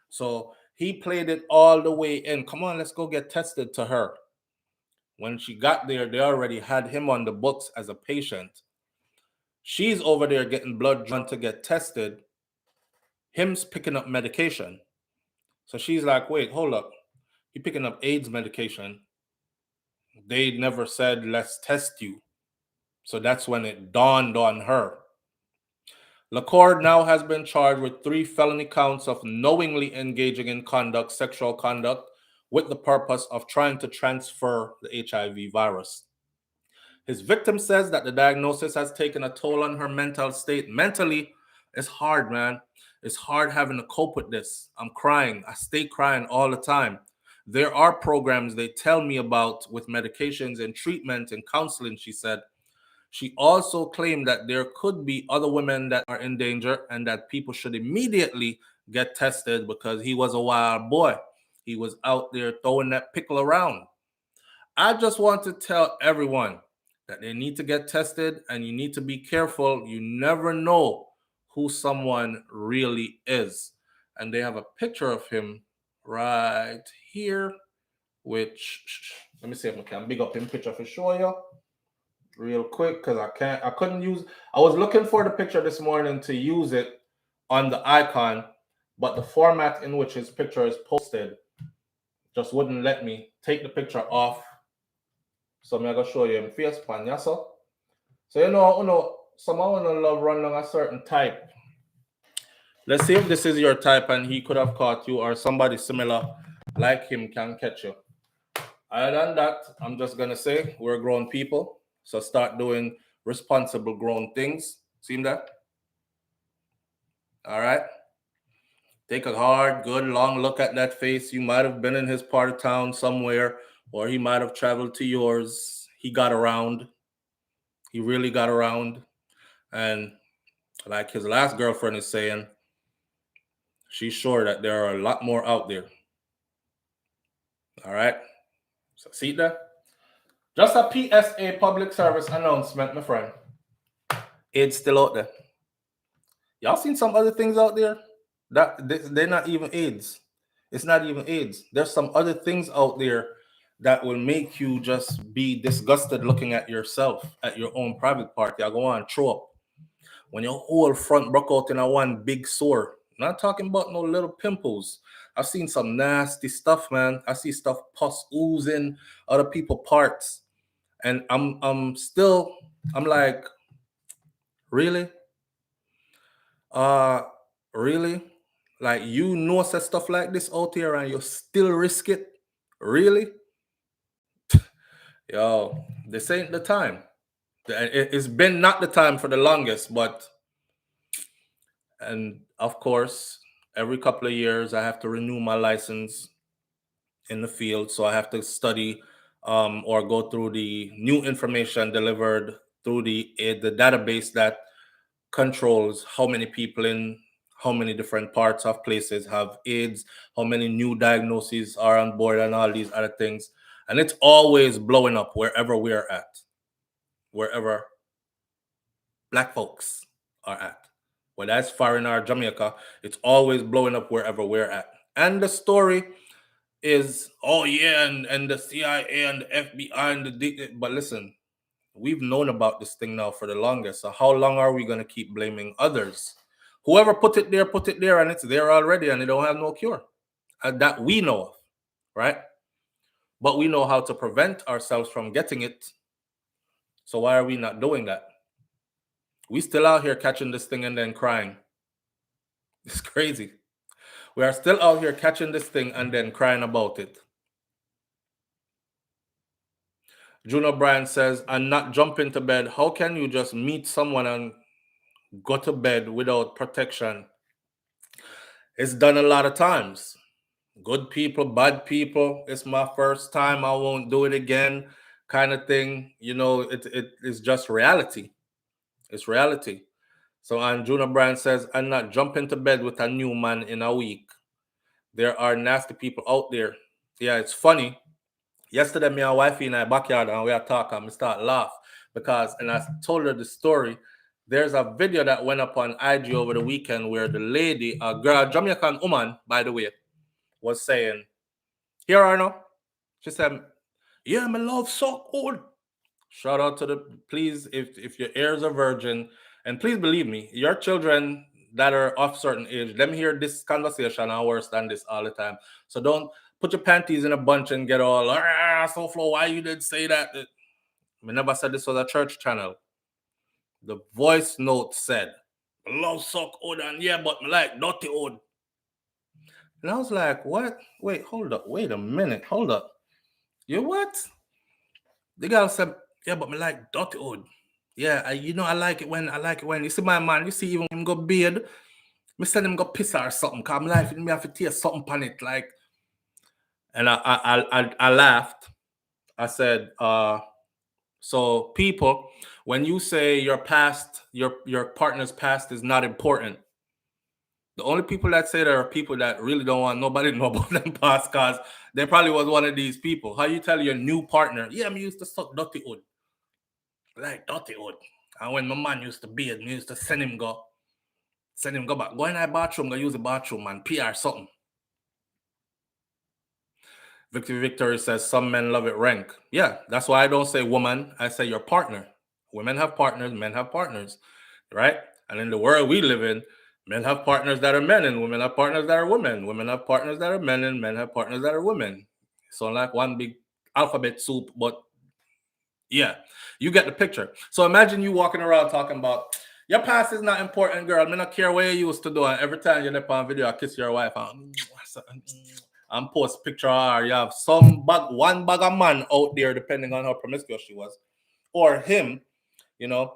So he played it all the way in. Come on, let's go get tested to her. When she got there, they already had him on the books as a patient. She's over there getting blood drawn to get tested. Him's picking up medication. So she's like, wait, hold up. You're picking up AIDS medication. They never said, let's test you. So that's when it dawned on her. Lacour now has been charged with 3 felony counts of knowingly engaging in sexual conduct, with the purpose of trying to transfer the HIV virus. His victim says that the diagnosis has taken a toll on her mental state. Mentally, it's hard, man. It's hard having to cope with this. I'm crying. I stay crying all the time. There are programs they tell me about with medications and treatment and counseling, she said. She also claimed that there could be other women that are in danger and that people should immediately get tested because he was a wild boy. He was out there throwing that pickle around. I just want to tell everyone that they need to get tested and you need to be careful. You never know who someone really is. And they have a picture of him right here, which, let me see if I can big up him picture for show you real quick because I couldn't use, I was looking for the picture this morning to use it on the icon, but the format in which his picture is posted just wouldn't let me take the picture off. So I'm gonna show you in face pan, yeah, so you know, someone will love run on a certain type. Let's see if this is your type and he could have caught you or somebody similar like him can catch you. Other than that, I'm just gonna say we're grown people, so start doing responsible grown things. See that? All right. Take a hard, good, long look at that face. You might have been in his part of town somewhere, or he might have traveled to yours. He got around. He really got around. And like his last girlfriend is saying, she's sure that there are a lot more out there. All right. So see that? Just a PSA, public service announcement, my friend. AIDS still out there. Y'all seen some other things out there? That they're not even AIDS. It's not even AIDS. There's some other things out there that will make you just be disgusted looking at yourself at your own private part. Y'all go on, throw up. When your whole front broke out in a one big sore. I'm not talking about no little pimples. I've seen some nasty stuff, man. I see stuff pus oozing other people's parts. And I'm like, really? Really? Like, you know, say stuff like this out here and you still risk it? Really? Yo, this ain't the time. It's been not the time for the longest, but, and of course, every couple of years I have to renew my license in the field. So I have to study or go through the new information delivered through the database that controls how many people in how many different parts of places have AIDS, how many new diagnoses are on board, and all these other things. And it's always blowing up wherever we're at, wherever Black folks are at. Whether that's foreign or Jamaica, it's always blowing up wherever we're at. And the story is, oh yeah, and the CIA and the FBI and but listen, we've known about this thing now for the longest. So how long are we going to keep blaming others? Whoever put it there, and it's there already, and they don't have no cure that we know of, right? But we know how to prevent ourselves from getting it. So why are we not doing that? We still out here catching this thing and then crying. It's crazy. We are still out here catching this thing and then crying about it. Juno Bryan says, and not jump into bed. How can you just meet someone and go to bed without protection? It's done a lot of times. Good people, bad people. It's my first time. I won't do it again, kind of thing. You know, it's just reality. It's reality. So, and Juno Bryan says, and not jump into bed with a new man in a week. There are nasty people out there. Yeah, it's funny. Yesterday, me and wifey in our backyard and we are talking, and we start laugh because, and I told her the story. There's a video that went up on IG over the weekend where the lady, a girl, Jamaican woman, by the way, was saying, here Arno. She said, yeah, my love so old. Shout out to the, please, if your ears are virgin, and please believe me, your children that are of certain age, let me hear this conversation and worse than this all the time. So don't put your panties in a bunch and get all, SouFLo, why you did say that? I never said this was a church channel. The voice note said, love suck old and yeah, but me like dirty old. And I was like, what? Wait, hold up. Wait a minute. Hold up. You what? The girl said, yeah, but me like dirty old. Yeah, I like it when you see my man, you see even him go beard, me send him go piss or something, cause I'm like, me have to taste something on it, like. And I laughed. I said, so people, when you say your past, your partner's past is not important, the only people that say that are people that really don't want nobody to know about them past, because they probably was one of these people. How you tell your new partner, yeah, me used to suck dirty wood. Like dirty wood. And when my man used to bathe, me used to send him go back. Go in that bathroom, go use the bathroom and PR something. Victory says some men love it rank. Yeah, that's why I don't say woman, I say your partner. Women have partners, men have partners, right? And in the world we live in, men have partners that are men and women have partners that are women. Women have partners that are men and men have partners that are women. So like one big alphabet soup, but yeah, you get the picture. So imagine you walking around talking about your past is not important, girl. I don't care what you used to do. And every time you're on video, I kiss your wife and post picture or you have one bag of man out there, depending on how promiscuous she was, or him, you know.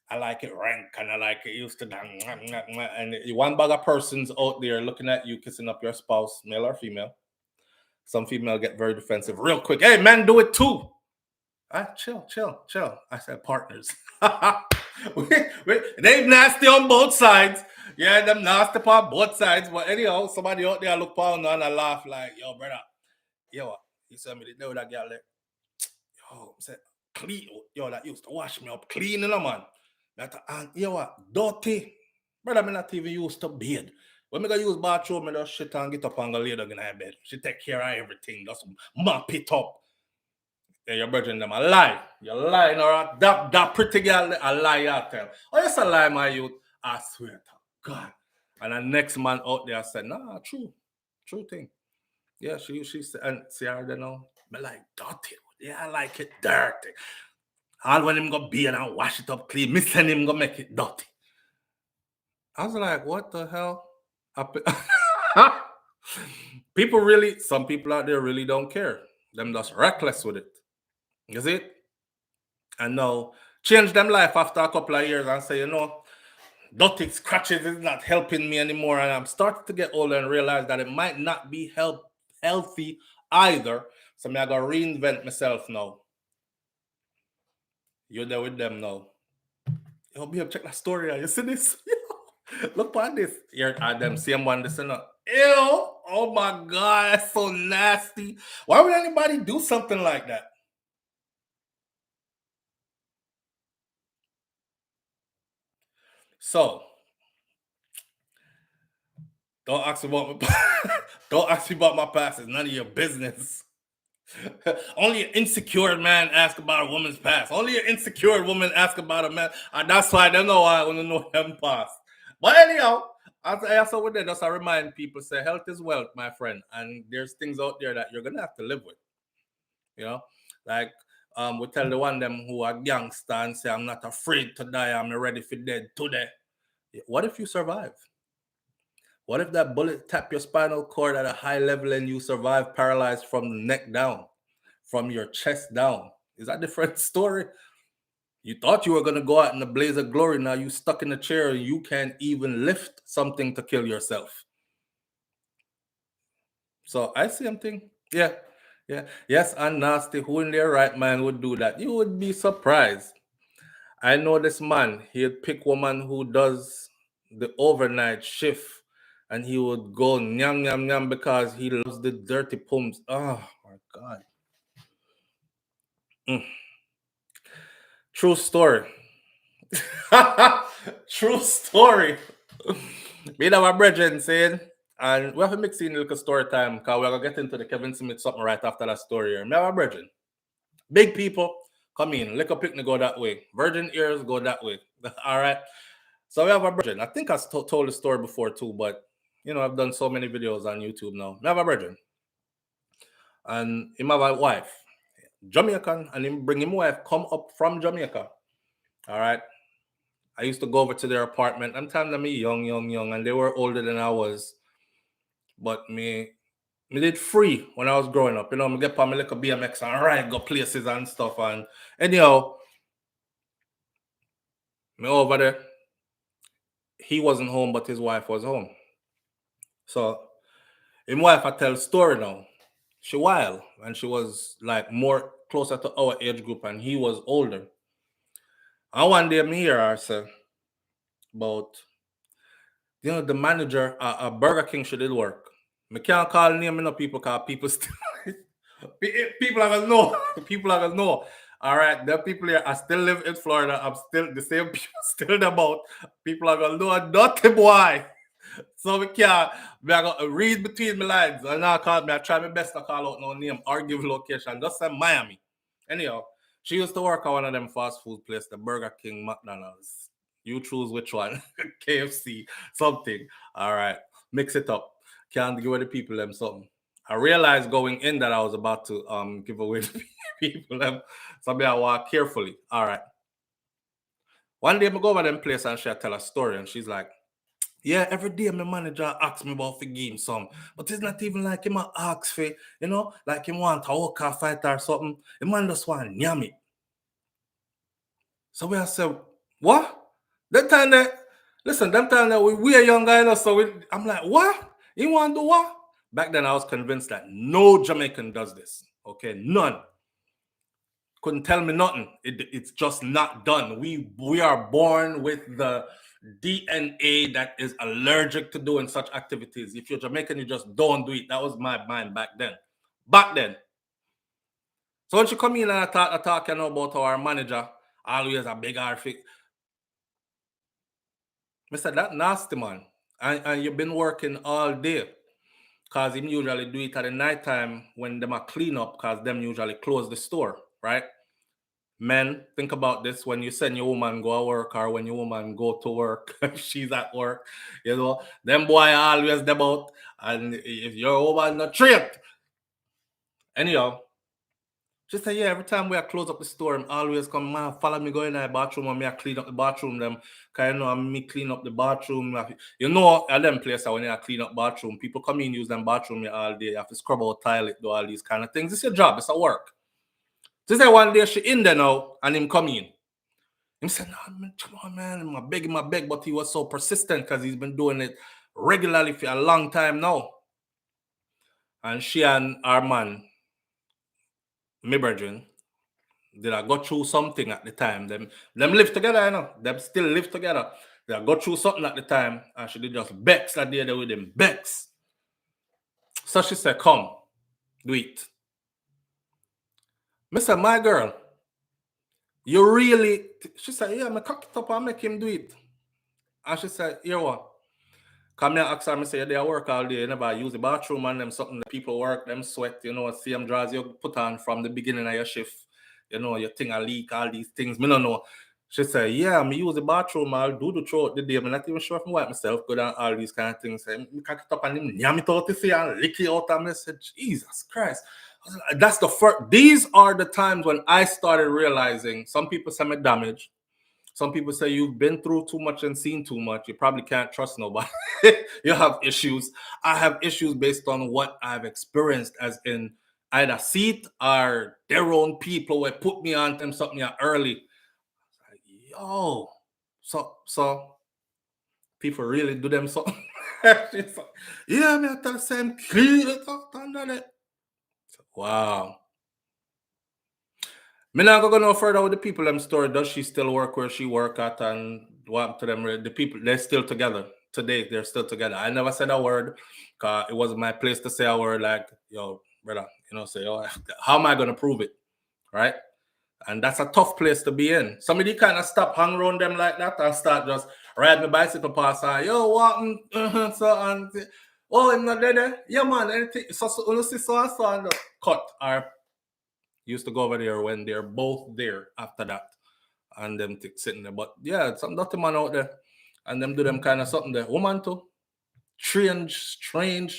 I like it rank and I like it used to, and one bag of persons out there looking at you kissing up your spouse, male or female. Some female get very defensive real quick. Hey, men do it too. Chill. I said partners. They nasty on both sides. Yeah, them nasty on both sides. But anyhow, somebody out there look pound and I laugh like, yo, brother. Yo, you saw me the day with that girl there. Yo, I said, clean. Yo, that used to wash me up clean, you know, man. And you know what? Dirty. Brother, me not even used to bathe. When me go use bathroom, me just shit and get up and go lay down in her bed. She take care of everything. Just mop it up. Yeah, your brethren them a lie. You're lying, or that pretty girl a lie you tell. Oh, yes, a lie, my youth. I swear to God. And the next man out there said, nah, true thing. Yeah, she said, and see her there now. Me like dirty. Yeah, I like it dirty. All when him go be and wash it up clean, me send him go make it dirty. I was like, what the hell? Some people out there really don't care. Them just reckless with it. You see it? And now change them life after a couple of years and say, you know, dirty scratches is not helping me anymore. And I'm starting to get older and realize that it might not be healthy either. So I gotta reinvent myself now. You're there with them now. Yo, be check that story out. You see this? Look at this. Here are them same one listen up. Ew! Oh my God, that's so nasty. Why would anybody do something like that? So, don't ask me about my past. It's none of your business. Only an insecure man ask about a woman's past. Only an insecure woman ask about a man. And that's why I don't know why I want to know them past. But anyhow, I also with that, just I remind people, say health is wealth, my friend. And there's things out there that you're gonna have to live with. You know, like we tell the one them who are gangster and say, I'm not afraid to die, I'm ready for dead today. What if you survive? What if that bullet tap your spinal cord at a high level and you survive paralyzed from the neck down, from your chest down? Is that a different story? You thought you were going to go out in a blaze of glory. Now you stuck in a chair and you can't even lift something to kill yourself. So I see something. Yeah. Yes, and nasty. Who in their right mind would do that? You would be surprised. I know this man. He'd pick woman who does the overnight shift. And he would go nyam because he loves the dirty pumps. Oh my God. True story. True story. Me and my brethren saying, and we have to mix in a little story time because we're going to get into the Kevin Smith something right after that story here. Me and my brethren. Big people, come in. Liquor picnic go that way. Virgin ears go that way. All right. So we have a brethren. I think I told the story before too, but you know, I've done so many videos on YouTube now. I have a brethren. And him have a wife. Jamaican, and him bring him wife come up from Jamaica. All right. I used to go over to their apartment. I'm telling them me young, and they were older than I was. But me did free when I was growing up. You know, me get on my little BMX and ride, go places and stuff. And anyhow, me over there. He wasn't home, but his wife was home. So his wife, I tell story now. She wild, and she was like more closer to our age group, and he was older. And one day me hear her say about, you know, the manager at Burger King, she did work. I can't call name enough people because people still people are gonna know. People are gonna know. All right, there are people here. I still live in Florida. I'm still the same people still about. People are gonna know nothing boy. So we can't. We are gonna read between my lines. And I call me. I try my best to call out no name or give location. Just say Miami. Anyhow, she used to work at one of them fast food places, the Burger King, McDonald's. You choose which one. KFC, something. All right, mix it up. Can't give away the people them something. I realized going in that I was about to give away the people them. So I walk carefully. All right. One day I go over them place and she tell a story and she's like, yeah, every day my manager asks me about for game some, but it's not even like him ask for, you know, like him want a walker fight or something. The man just want yam it. So we said, what? That time that, listen, that time that we are young guys, so I'm like, what? You want to do what? Back then I was convinced that no Jamaican does this. Okay, none. Couldn't tell me nothing. It's just not done. We are born with the DNA that is allergic to doing such activities. If you're Jamaican, you just don't do it. That was my mind back then. So when she come in and I talk you know, about our manager, always a big outfit. I said, that nasty man. And you've been working all day. Because him usually do it at the night time when them are clean up, because them usually close the store, right? Men, think about this when you send your woman go to work or when your woman go to work, she's at work, you know, them boy always them out. And if your woman not tripped. Anyhow, she said, yeah, every time we close up the store, I'm always come, man, follow me go in the bathroom and me clean up the bathroom them. Because you know, me clean up the bathroom. You know, at them places when you clean up bathroom, people come in, use them bathroom all day. You have to scrub out toilet, do all these kind of things. It's your job, it's a work. She said one day she in there now and him come in. He said, no, man, come on, man. My beg, but he was so persistent because he's been doing it regularly for a long time now. And she and our man, my brethren, did I go through something at the time. Them live together, you know. Them still live together. They go through something at the time, and she did just bex that day with him. Bex. So she said, come, do it. I said, my girl, you really... She said, yeah, I cock it up and make him do it. And she said, here what? Come here, ask her, I say, they work all day, you never use the bathroom and them something that people work, them sweat, you know, see them draws you put on from the beginning of your shift, you know, your thing a leak, all these things, me don't know. She said, yeah, me use the bathroom, I'll do the throat the day, I'm not even sure if I wipe myself, go down all these kind of things. I cock it up and him yam it out to see and lick it out, and I said, Jesus Christ. That's the first, these are the times when I started realizing, some people say me damage. Some people say you've been through too much and seen too much. You probably can't trust nobody. You have issues. I have issues based on what I've experienced, as in either see it or their own people will put me on them something early. Like, yo, so people really do them something. Yeah, me I tell the same clean. Wow. Me not go no further with the people them story. Does she still work where she work at, and what to them? The people, they're still together today. They're still together. I never said a word because it wasn't my place to say a word like, yo, brother, you know, say, yo, how am I gonna prove it, right? And that's a tough place to be in. Somebody kind of stop hang around them like that and start just ride my bicycle past and, yo, what? So and oh, I'm not there. Yeah, man, anything. So see so and cut or used to go over there when they're both there after that, and them sitting there. But yeah, it's nothing man out there, and them do them kind of something there. Woman too, strange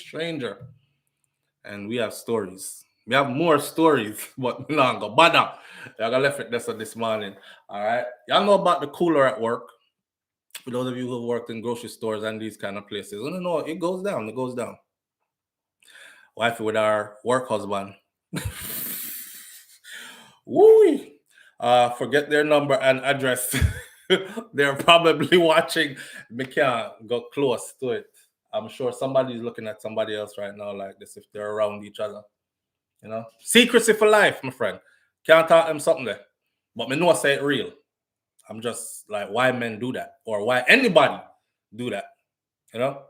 stranger, and we have stories. We have more stories, but we not go bother. I got left it this morning. All right, y'all know about the cooler at work. For those of you who have worked in grocery stores and these kind of places, I don't know, it goes down. It goes down. Wife with our work husband. Woo! Forget their number and address. They're probably watching. We can't go close to it. I'm sure somebody's looking at somebody else right now like this if they're around each other. You know? Secrecy for life, my friend. Can't talk them something there. But me know I say it real. I'm just like, why men do that? Or why anybody do that? You know?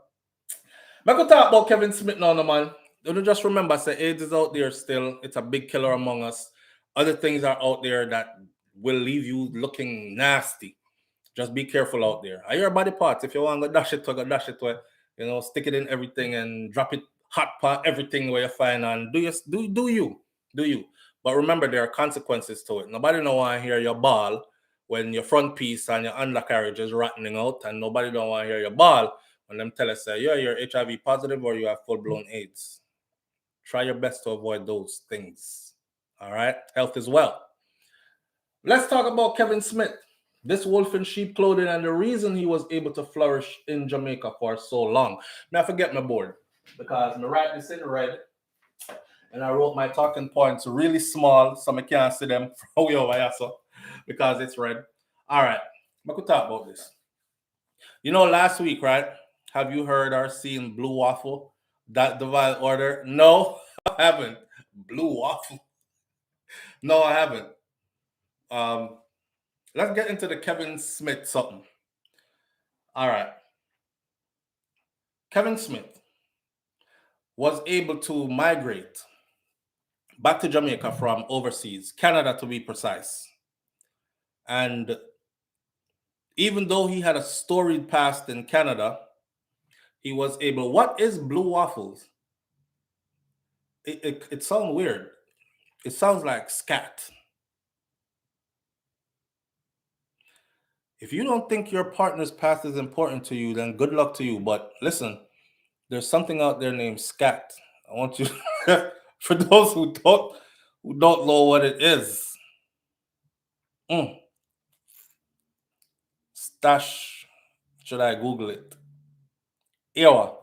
I could talk about Kevin Smith now, no, man. Don't just remember, say AIDS is out there still. It's a big killer among us. Other things are out there that will leave you looking nasty. Just be careful out there. Are your body parts? If you want to dash it to, go dash it to. You know, stick it in everything and drop it hot pot everything where you find and do you. But remember, there are consequences to it. Nobody don't want to hear your ball when your front piece and your undercarriage is rattening out, and nobody don't want to hear your ball when them tell us, yeah, you're HIV positive or you have full-blown AIDS. Try your best to avoid those things. All right? Health is wealth. Let's talk about Kevin Smith, this wolf in sheep clothing, and the reason he was able to flourish in Jamaica for so long. Now, I forget my board because I write this in red, and I wrote my talking points really small so I can't see them from way over here, so, because it's red. All right, I could talk about this. You know, last week, right? Have you heard or seen Blue Waffle? That divine order? No, I haven't. Blue Waffle? No, I haven't. Let's get into the Kevin Smith something. All right. Kevin Smith was able to migrate back to Jamaica from overseas, Canada to be precise. And even though he had a storied past in Canada, he was able. What is Blue Waffles? It sounds weird. It sounds like scat. If you don't think your partner's past is important to you, then good luck to you. But listen, there's something out there named scat. I want you, for those who don't know what it is. Stash. Should I Google it? Ewa.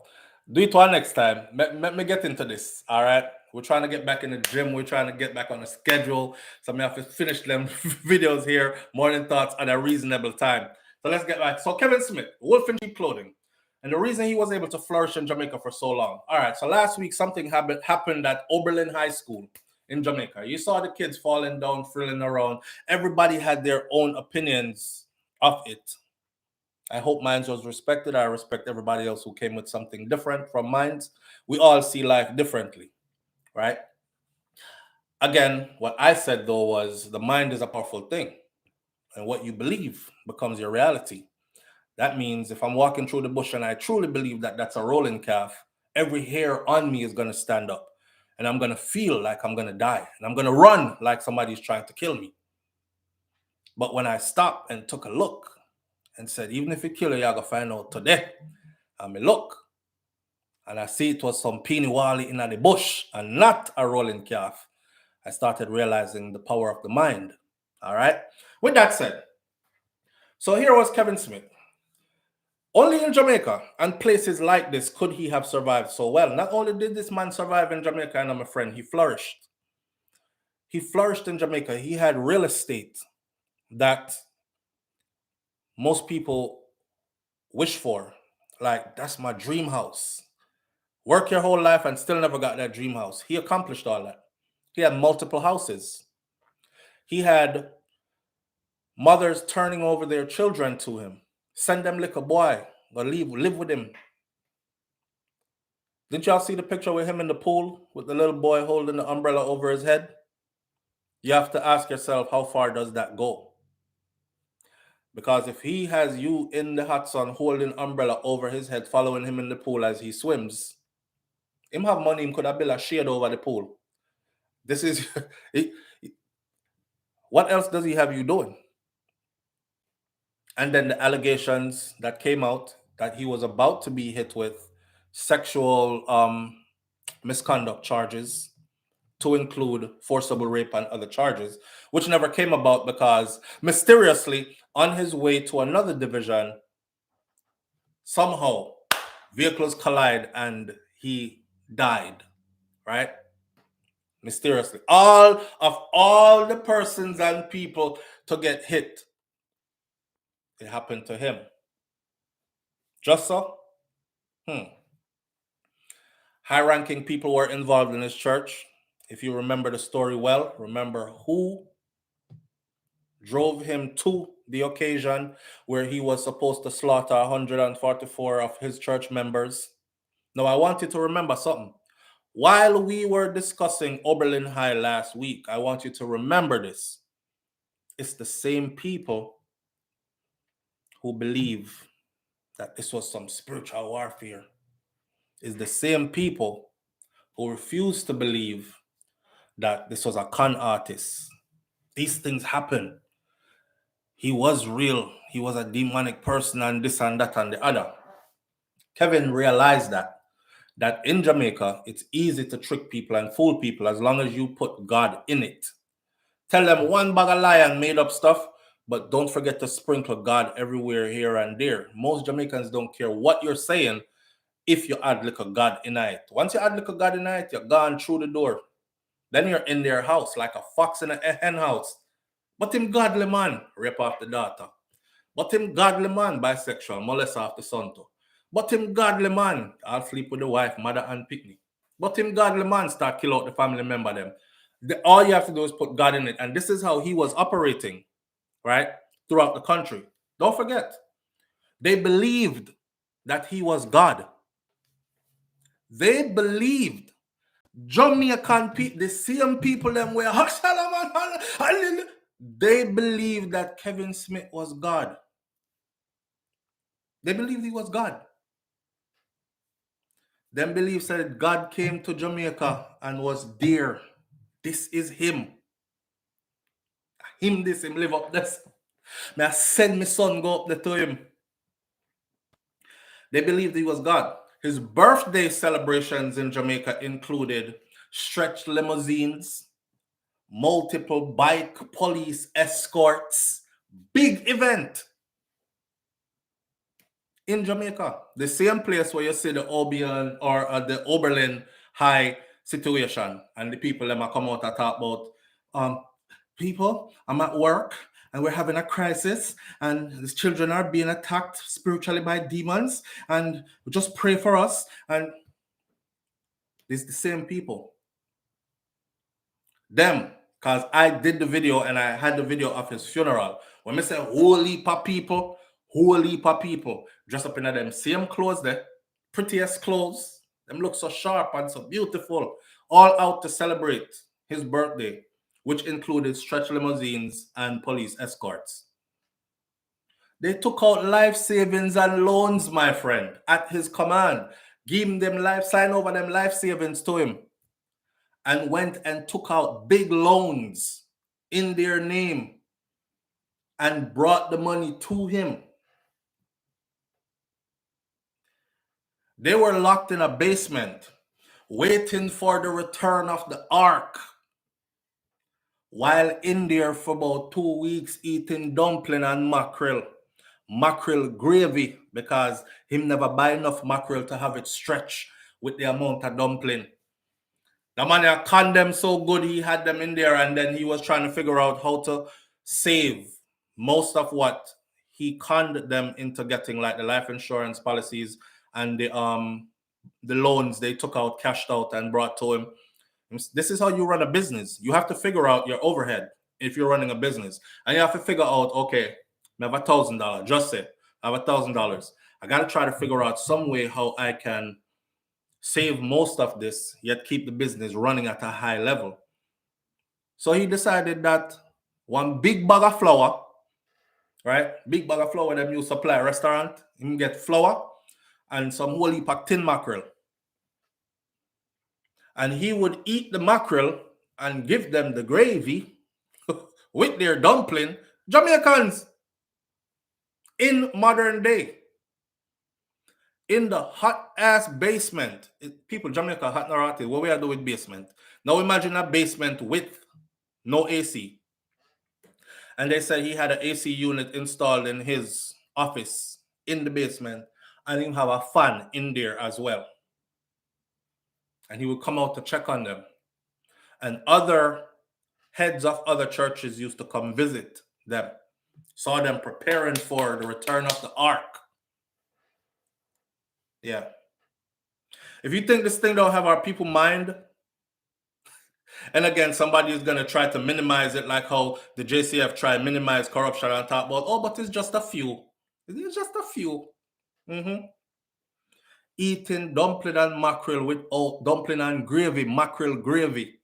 Do it one next time. Let me get into this. All right. We're trying to get back in the gym. We're trying to get back on a schedule. So I have to finish them videos here, morning thoughts at a reasonable time. So let's get back. So Kevin Smith, wolf in sheep clothing. And the reason he was able to flourish in Jamaica for so long. All right. So last week, something happened at Oberlin High School in Jamaica. You saw the kids falling down, frilling around. Everybody had their own opinions of it. I hope mine was respected. I respect everybody else who came with something different from mine. We all see life differently, right? Again, what I said, though, was the mind is a powerful thing. And what you believe becomes your reality. That means if I'm walking through the bush and I truly believe that that's a rolling calf, every hair on me is going to stand up. And I'm going to feel like I'm going to die. And I'm going to run like somebody's trying to kill me. But when I stopped and took a look and said, even if you kill her, you're going to find out today. And I look, and I see it was some peony wally in the bush and not a rolling calf. I started realizing the power of the mind. All right. With that said, so here was Kevin Smith. Only in Jamaica and places like this could he have survived so well. Not only did this man survive in Jamaica, and I'm a friend, he flourished. He flourished in Jamaica. He had real estate that most people wish for. Like, that's my dream house. Work your whole life and still never got that dream house. He accomplished all that. He had multiple houses. He had mothers turning over their children to him. Send them like a boy or live with him. Didn't y'all see the picture with him in the pool with the little boy holding the umbrella over his head? You have to ask yourself, how far does that go? Because if he has you in the hot sun holding umbrella over his head, following him in the pool as he swims, him have money, him could have built a shade over the pool. This is, what else does he have you doing? And then the allegations that came out that he was about to be hit with sexual misconduct charges, to include forcible rape and other charges, which never came about because mysteriously on his way to another division, somehow vehicles collide and he died, right? Mysteriously. All the persons and people to get hit, it happened to him. Just so? High-ranking people were involved in his church. If you remember the story well, remember who drove him to the occasion where he was supposed to slaughter 144 of his church members. Now, I want you to remember something. While we were discussing Oberlin High last week, I want you to remember this. It's the same people who believe that this was some spiritual warfare. It's the same people who refuse to believe that this was a con artist. These things happen. He was real. He was a demonic person and this and that and the other. Kevin realized that in Jamaica, it's easy to trick people and fool people as long as you put God in it. Tell them one bag of lie and made up stuff, but don't forget to sprinkle God everywhere, here and there. Most Jamaicans don't care what you're saying if you add little God in it. Once you add little God in it, you're gone through the door. Then you're in their house like a fox in a hen house. But him godly man, rape off the daughter. But him godly man, bisexual, molest off the son too. But him godly man, I'll sleep with the wife, mother and picnic. But him godly man start kill out the family member them. All you have to do is put God in it. And this is how he was operating, right? Throughout the country. Don't forget, they believed that he was God. They believed Jamaican people, the same people them were, they believed that Kevin Smith was God. They believed he was God. Them believe said God came to Jamaica and was there. This is him. Him live up this. May I send my son go up there to him. They believed he was God. His birthday celebrations in Jamaica included stretched limousines, multiple bike police escorts, big event in Jamaica. The same place where you see the Obion or the Oberlin High situation, and the people that come out and talk about people, I'm at work and we're having a crisis and these children are being attacked spiritually by demons and just pray for us. And it's the same people. Them, because I did the video and I had the video of his funeral. When I say whole heap of people dressed up in them same clothes there, prettiest clothes, them look so sharp and so beautiful, all out to celebrate his birthday, which included stretch limousines and police escorts. They took out life savings and loans, my friend, at his command. Give them life, sign over them life savings to him. And went and took out big loans in their name and brought the money to him. They were locked in a basement waiting for the return of the ark, while in there for about 2 weeks eating dumpling and mackerel gravy, because him never buy enough mackerel to have it stretch with the amount of dumpling. The man had conned them so good, he had them in there, and then he was trying to figure out how to save most of what he conned them into getting, like the life insurance policies and the loans they took out, cashed out, and brought to him. This is how you run a business. You have to figure out your overhead if you're running a business, and you have to figure out, okay, I have $1,000. Just say I have $1,000. I got to try to figure out some way how I can save most of this, yet keep the business running at a high level. So he decided that one big bag of flour, right? Big bag of flour them you supply a restaurant, you can get flour and some whole heap of tin mackerel. And he would eat the mackerel and give them the gravy with their dumpling. Jamaicans in modern day, in the hot ass basement. People, Jamaica hot narrative. What we are doing with basement? Now imagine a basement with no AC. And they said he had an AC unit installed in his office in the basement, and he have a fan in there as well. And he would come out to check on them. And other heads of other churches used to come visit them, saw them preparing for the return of the ark. Yeah. If you think this thing don't have our people mind, And again, somebody is going to try to minimize it like how the JCF try to minimize corruption and talk about, oh, but it's just a few. It's just a few. Eating dumpling and mackerel with dumpling and gravy, mackerel gravy.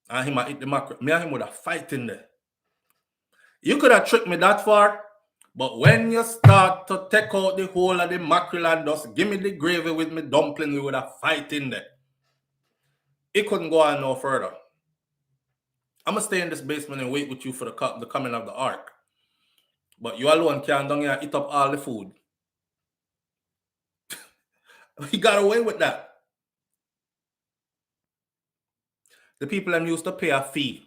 And him eat the mackerel. Me and him would have fight in there. You could have tricked me that far, but when you start to take out the whole of the mackerel and just give me the gravy with me dumpling, we would have fight in there. It couldn't go on no further. I'm going to stay in this basement and wait with you for the coming of the ark. But you alone can't down here and eat up all the food. He got away with that. The people them used to pay a fee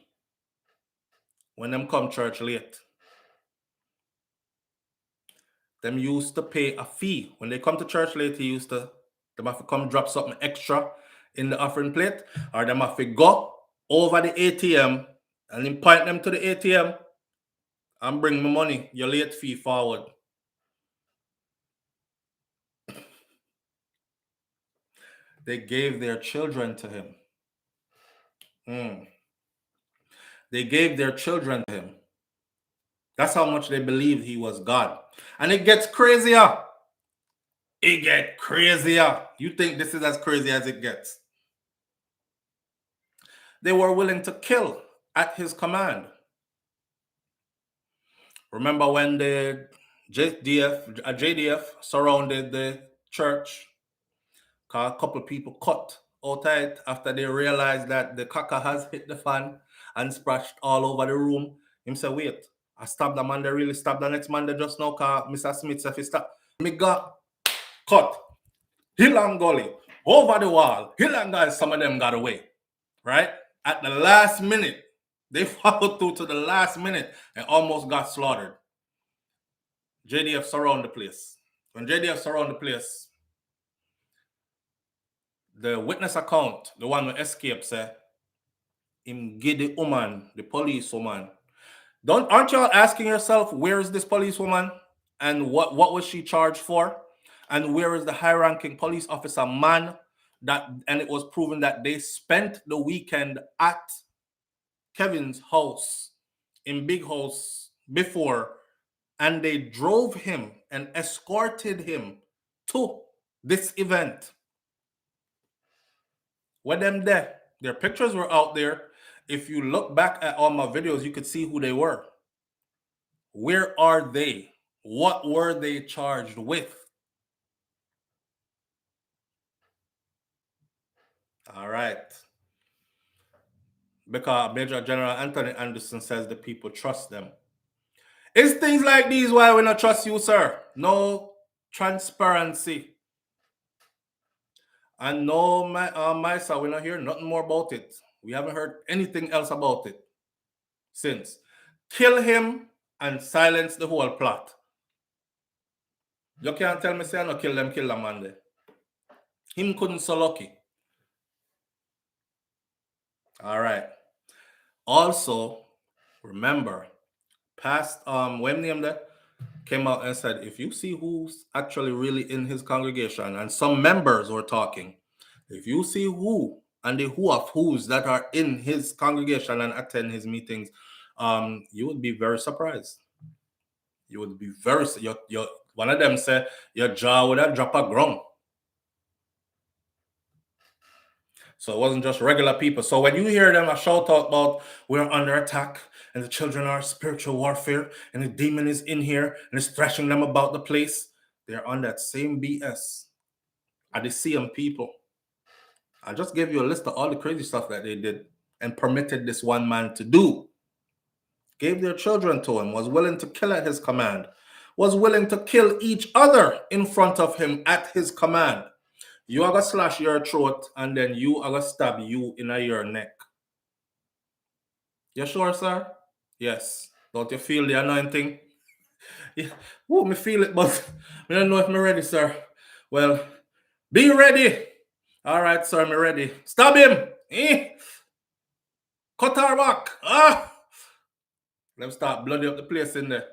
when them come church late. Them used to pay a fee. When they come to church late, them have to come drop something extra in the offering plate, or them have to go over the ATM and then point them to the ATM and bring me money, your late fee forward. They gave their children to him. They gave their children to him. That's how much they believed he was God. And it gets crazier. It gets crazier. You think this is as crazy as it gets? They were willing to kill at his command. Remember when the JDF surrounded the church? A couple of people cut outside after they realized that the caca has hit the fan and splashed all over the room. Him say, wait, I stabbed the man, they really stabbed the next man, they just now call Mr. Smith said he stabbed. Me got cut. Hill and Gully, over the wall. Hill and Gully, some of them got away. Right? At the last minute, they followed through to the last minute and almost got slaughtered. JDF surround the place. When JDF surround the place, the witness account, the one who escaped, said, him give the woman, the police woman. Aren't y'all asking yourself, where is this police woman? And what was she charged for? And where is the high-ranking police officer man? And it was proven that they spent the weekend at Kevin's house, in Big House, before, and they drove him and escorted him to this event. With them there, their pictures were out there. If you look back at all my videos, you could see who they were. Where are they? What were they charged with? All right. Because Major General Anthony Anderson says the people trust them. It's things like these why we not trust you, sir. No transparency. And no, my sir, we're not hearing nothing more about it. We haven't heard anything else about it since. Kill him and silence the whole plot. You can't tell me, say, I no kill them man there. Him couldn't so lucky. All right. Also, remember, past when name that came out and said, if you see who's actually really in his congregation, and some members were talking, if you see who and the who of who's that are in his congregation and attend his meetings, you would be very surprised. You would be very, one of them said your jaw would have dropped a ground. So it wasn't just regular people. So when you hear them a shout out about we're under attack and the children are spiritual warfare and the demon is in here and is thrashing them about the place, they're on that same BS. Are the same people? I just gave you a list of all the crazy stuff that they did and permitted this one man to do. Gave their children to him, was willing to kill at his command, was willing to kill each other in front of him at his command. You are going to slash your throat and then you are going to stab you in your neck. You sure, sir? Yes. Don't you feel the anointing? Yeah. Oh, me feel it, but I don't know if I'm ready, sir. Well, be ready. All right, sir, I'm ready. Stab him. Cut her back. Let him start bloody up the place in there.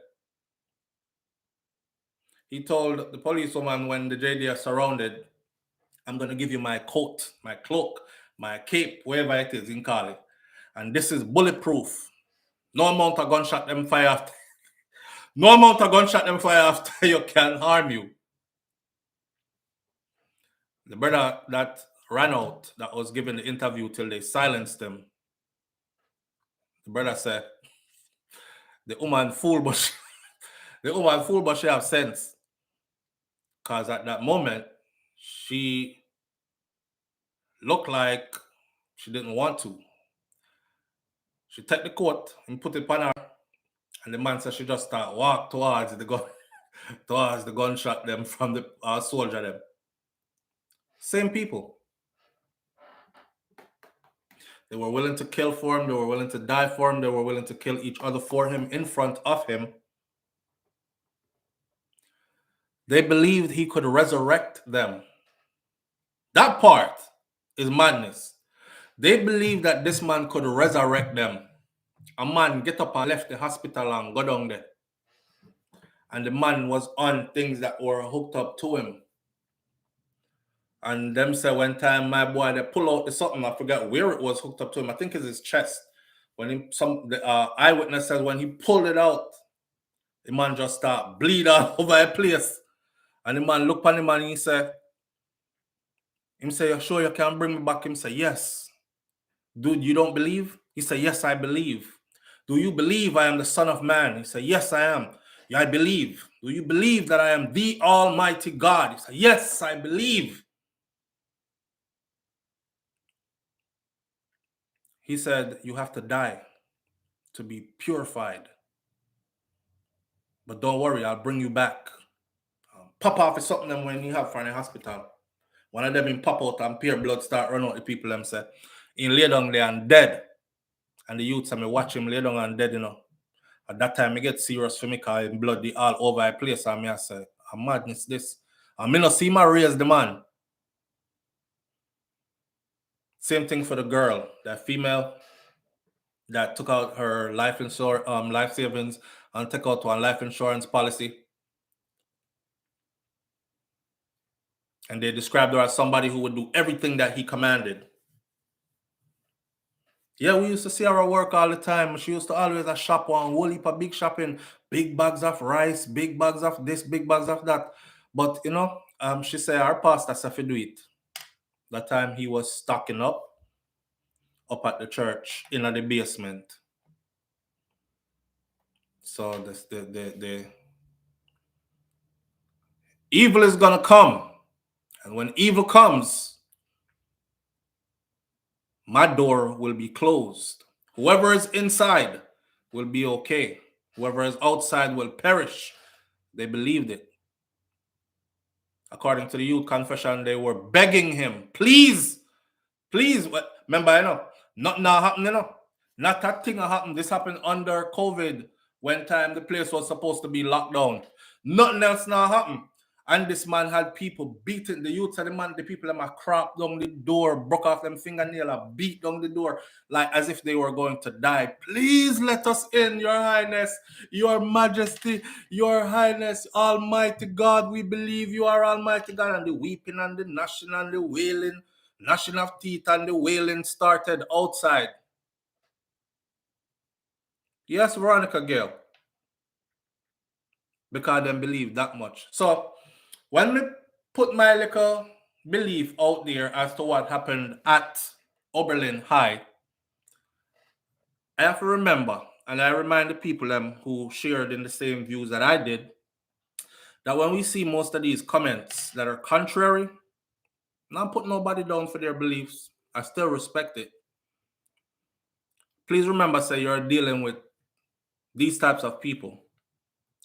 He told the policewoman when the JD are surrounded, I'm going to give you my coat, my cloak, my cape, wherever it is in Cali. And this is bulletproof. No amount of gunshot them fire after. No amount of gunshot them fire after you can harm you. The brother that ran out, that was given the interview till they silenced him, the brother said, the woman fool, but she have sense. Because at that moment, she looked like she didn't want to. She took the coat and put it on her, and the man said she just start walk towards the gun, towards the gunshot them from the soldier them. Same people. They were willing to kill for him. They were willing to die for him. They were willing to kill each other for him in front of him. They believed he could resurrect them. That part is madness. They believed that this man could resurrect them. A man get up and left the hospital and go down there. And the man was on things that were hooked up to him. And them said one time, my boy, they pull out the something, I forgot where it was hooked up to him. I think it's his chest. When the eyewitness says when he pulled it out, the man just start bleed all over the place. And the man look on him and he say, you sure you can bring me back? Him say, yes. Dude, you don't believe? He said, yes, I believe. Do you believe I am the Son of Man? He said, yes, I am. Yeah, I believe. Do you believe that I am the Almighty God? He said, yes, I believe. He said, you have to die to be purified. But don't worry, I'll bring you back. Pop off is something when you have for in the hospital. One of them in pop out and pure blood start run out the people them say, he lay down there and dead. And the youths, I me watch him lay down and dead, you know. At that time, I get serious for me because blood the all over the place. And I say, a madness this. And me not see my raise the man. Same thing for the girl, that female that took out her life savings and took out one life insurance policy. And they described her as somebody who would do everything that he commanded. Yeah, we used to see her at work all the time. She used to always shop one whole heap of big shopping, big bags of rice, big bags of this, big bags of that. But, you know, she said our pastor said to do it. That time he was stocking up at the church in the basement. So the evil is going to come. And when evil comes, my door will be closed. Whoever is inside will be okay. Whoever is outside will perish. They believed it. According to the youth confession, they were begging him, please. Remember, you know, nothing happened, you know. Not that thing happened. This happened under COVID when time the place was supposed to be locked down. Nothing else now happened. And this man had people beating the youth and the people them crap down the door, broke off them fingernail, beat down the door, like as if they were going to die. Please let us in, Your Highness, Your Majesty, Your Highness, Almighty God. We believe you are Almighty God. And the weeping and the gnashing and the wailing, gnashing of teeth and the wailing started outside. Yes, Veronica Gale. Because they believe that much. So when we put my little belief out there as to what happened at Oberlin High, I have to remember, and I remind the people who shared in the same views that I did, that when we see most of these comments that are contrary, not put nobody down for their beliefs. I still respect it. Please remember, say you're dealing with these types of people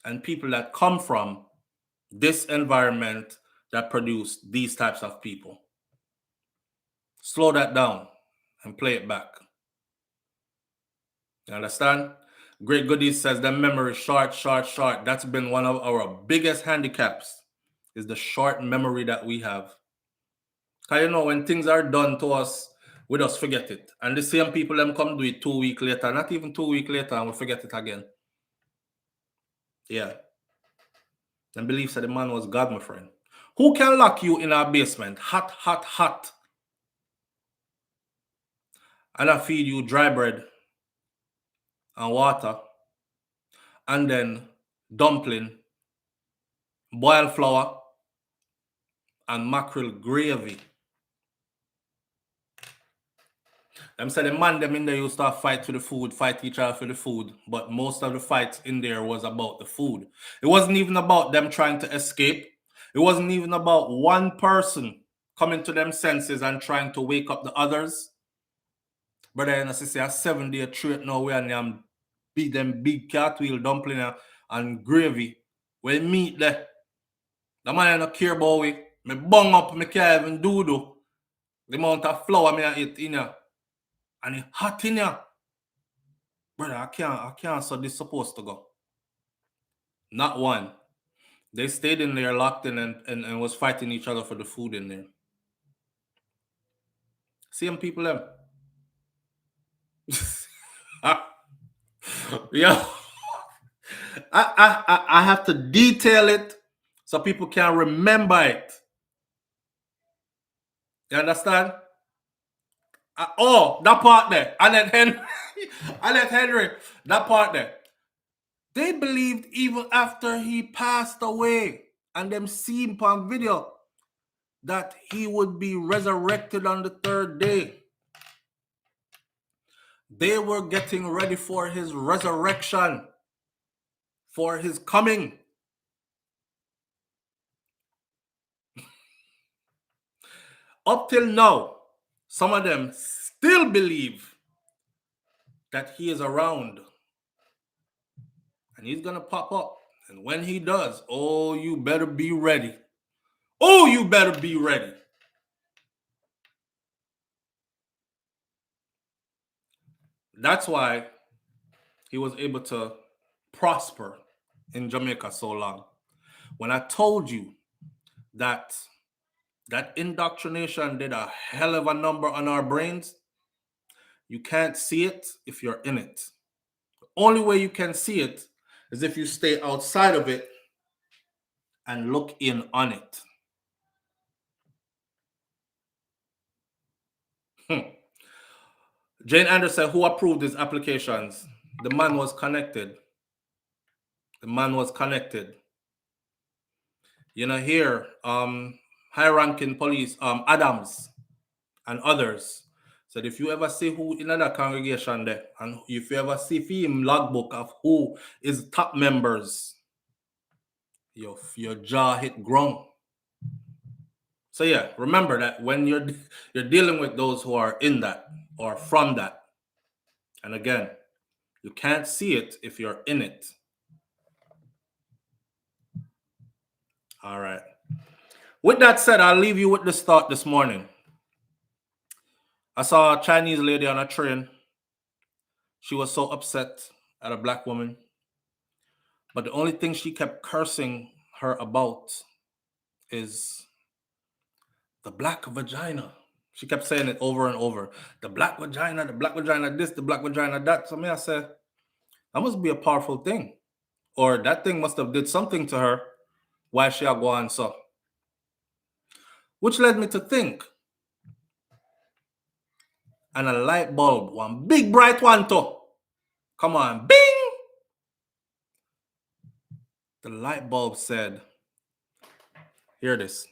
and people that come from this environment that produce these types of people. Slow that down and play it back. You understand? Great Goodies says the memory short. That's been one of our biggest handicaps, is the short memory that we have. Because you know, when things are done to us, we just forget it. And the same people them come do it 2 weeks later, not even 2 weeks later, and we forget it again. Yeah. And believes that the man was God, my friend. Who can lock you in our basement? Hot. and I feed you dry bread and water, and then dumpling, boiled flour, and mackerel gravy. Them say the man them in there used to fight for the food, fight each other for the food, but most of the fights in there was about the food. It wasn't even about them trying to escape. It wasn't even about one person coming to them senses and trying to wake up the others. Brother, and I say a 7-day trait now where I beat them big cartwheel dumpling and gravy. Well, meat there. The man don't care about it. Me bung up, me can't even do. The amount of flour I eat in here. And it's hot in here. Brother, I can't, so this supposed to go. Not one. They stayed in there locked in and was fighting each other for the food in there. Same people them. Yeah. I have to detail it so people can remember it. You understand? That part there. I let Henry. That part there. They believed even after he passed away and them seen on video that he would be resurrected on the 3rd day. They were getting ready for his resurrection, for his coming. Up till now, some of them still believe that he is around and he's going to pop up. And when he does, oh, you better be ready. Oh, you better be ready. That's why he was able to prosper in Jamaica so long. When I told you that indoctrination did a hell of a number on our brains, you can't see it if you're in it. The only way you can see it is if you stay outside of it and look in on it. Jane Anderson, who approved his applications, the man was connected. The man was connected. You know, here, high-ranking police, Adams and others said if you ever see who in another congregation there, and if you ever see him logbook of who is top members, your jaw hit ground. So yeah, remember that when you're dealing with those who are in that or from that, and again, you can't see it if you're in it. All right. With that said, I'll leave you with this thought this morning. I saw a Chinese lady on a train. She was so upset at a black woman. But the only thing she kept cursing her about is the black vagina. She kept saying it over and over. The black vagina this, the black vagina that. So I said, that must be a powerful thing. Or that thing must have did something to her. Why she go on so? Which led me to think. And a light bulb, one big bright one too. Come on, bing! The light bulb said, hear this,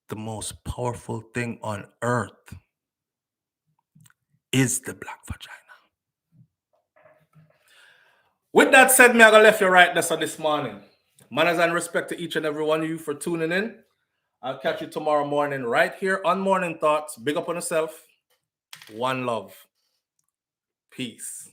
the most powerful thing on earth is the black vagina. With that said, me I gonna left you right there this morning. Manners and respect to each and every one of you for tuning in. I'll catch you tomorrow morning right here on Morning Thoughts. Big up on yourself. One love. Peace.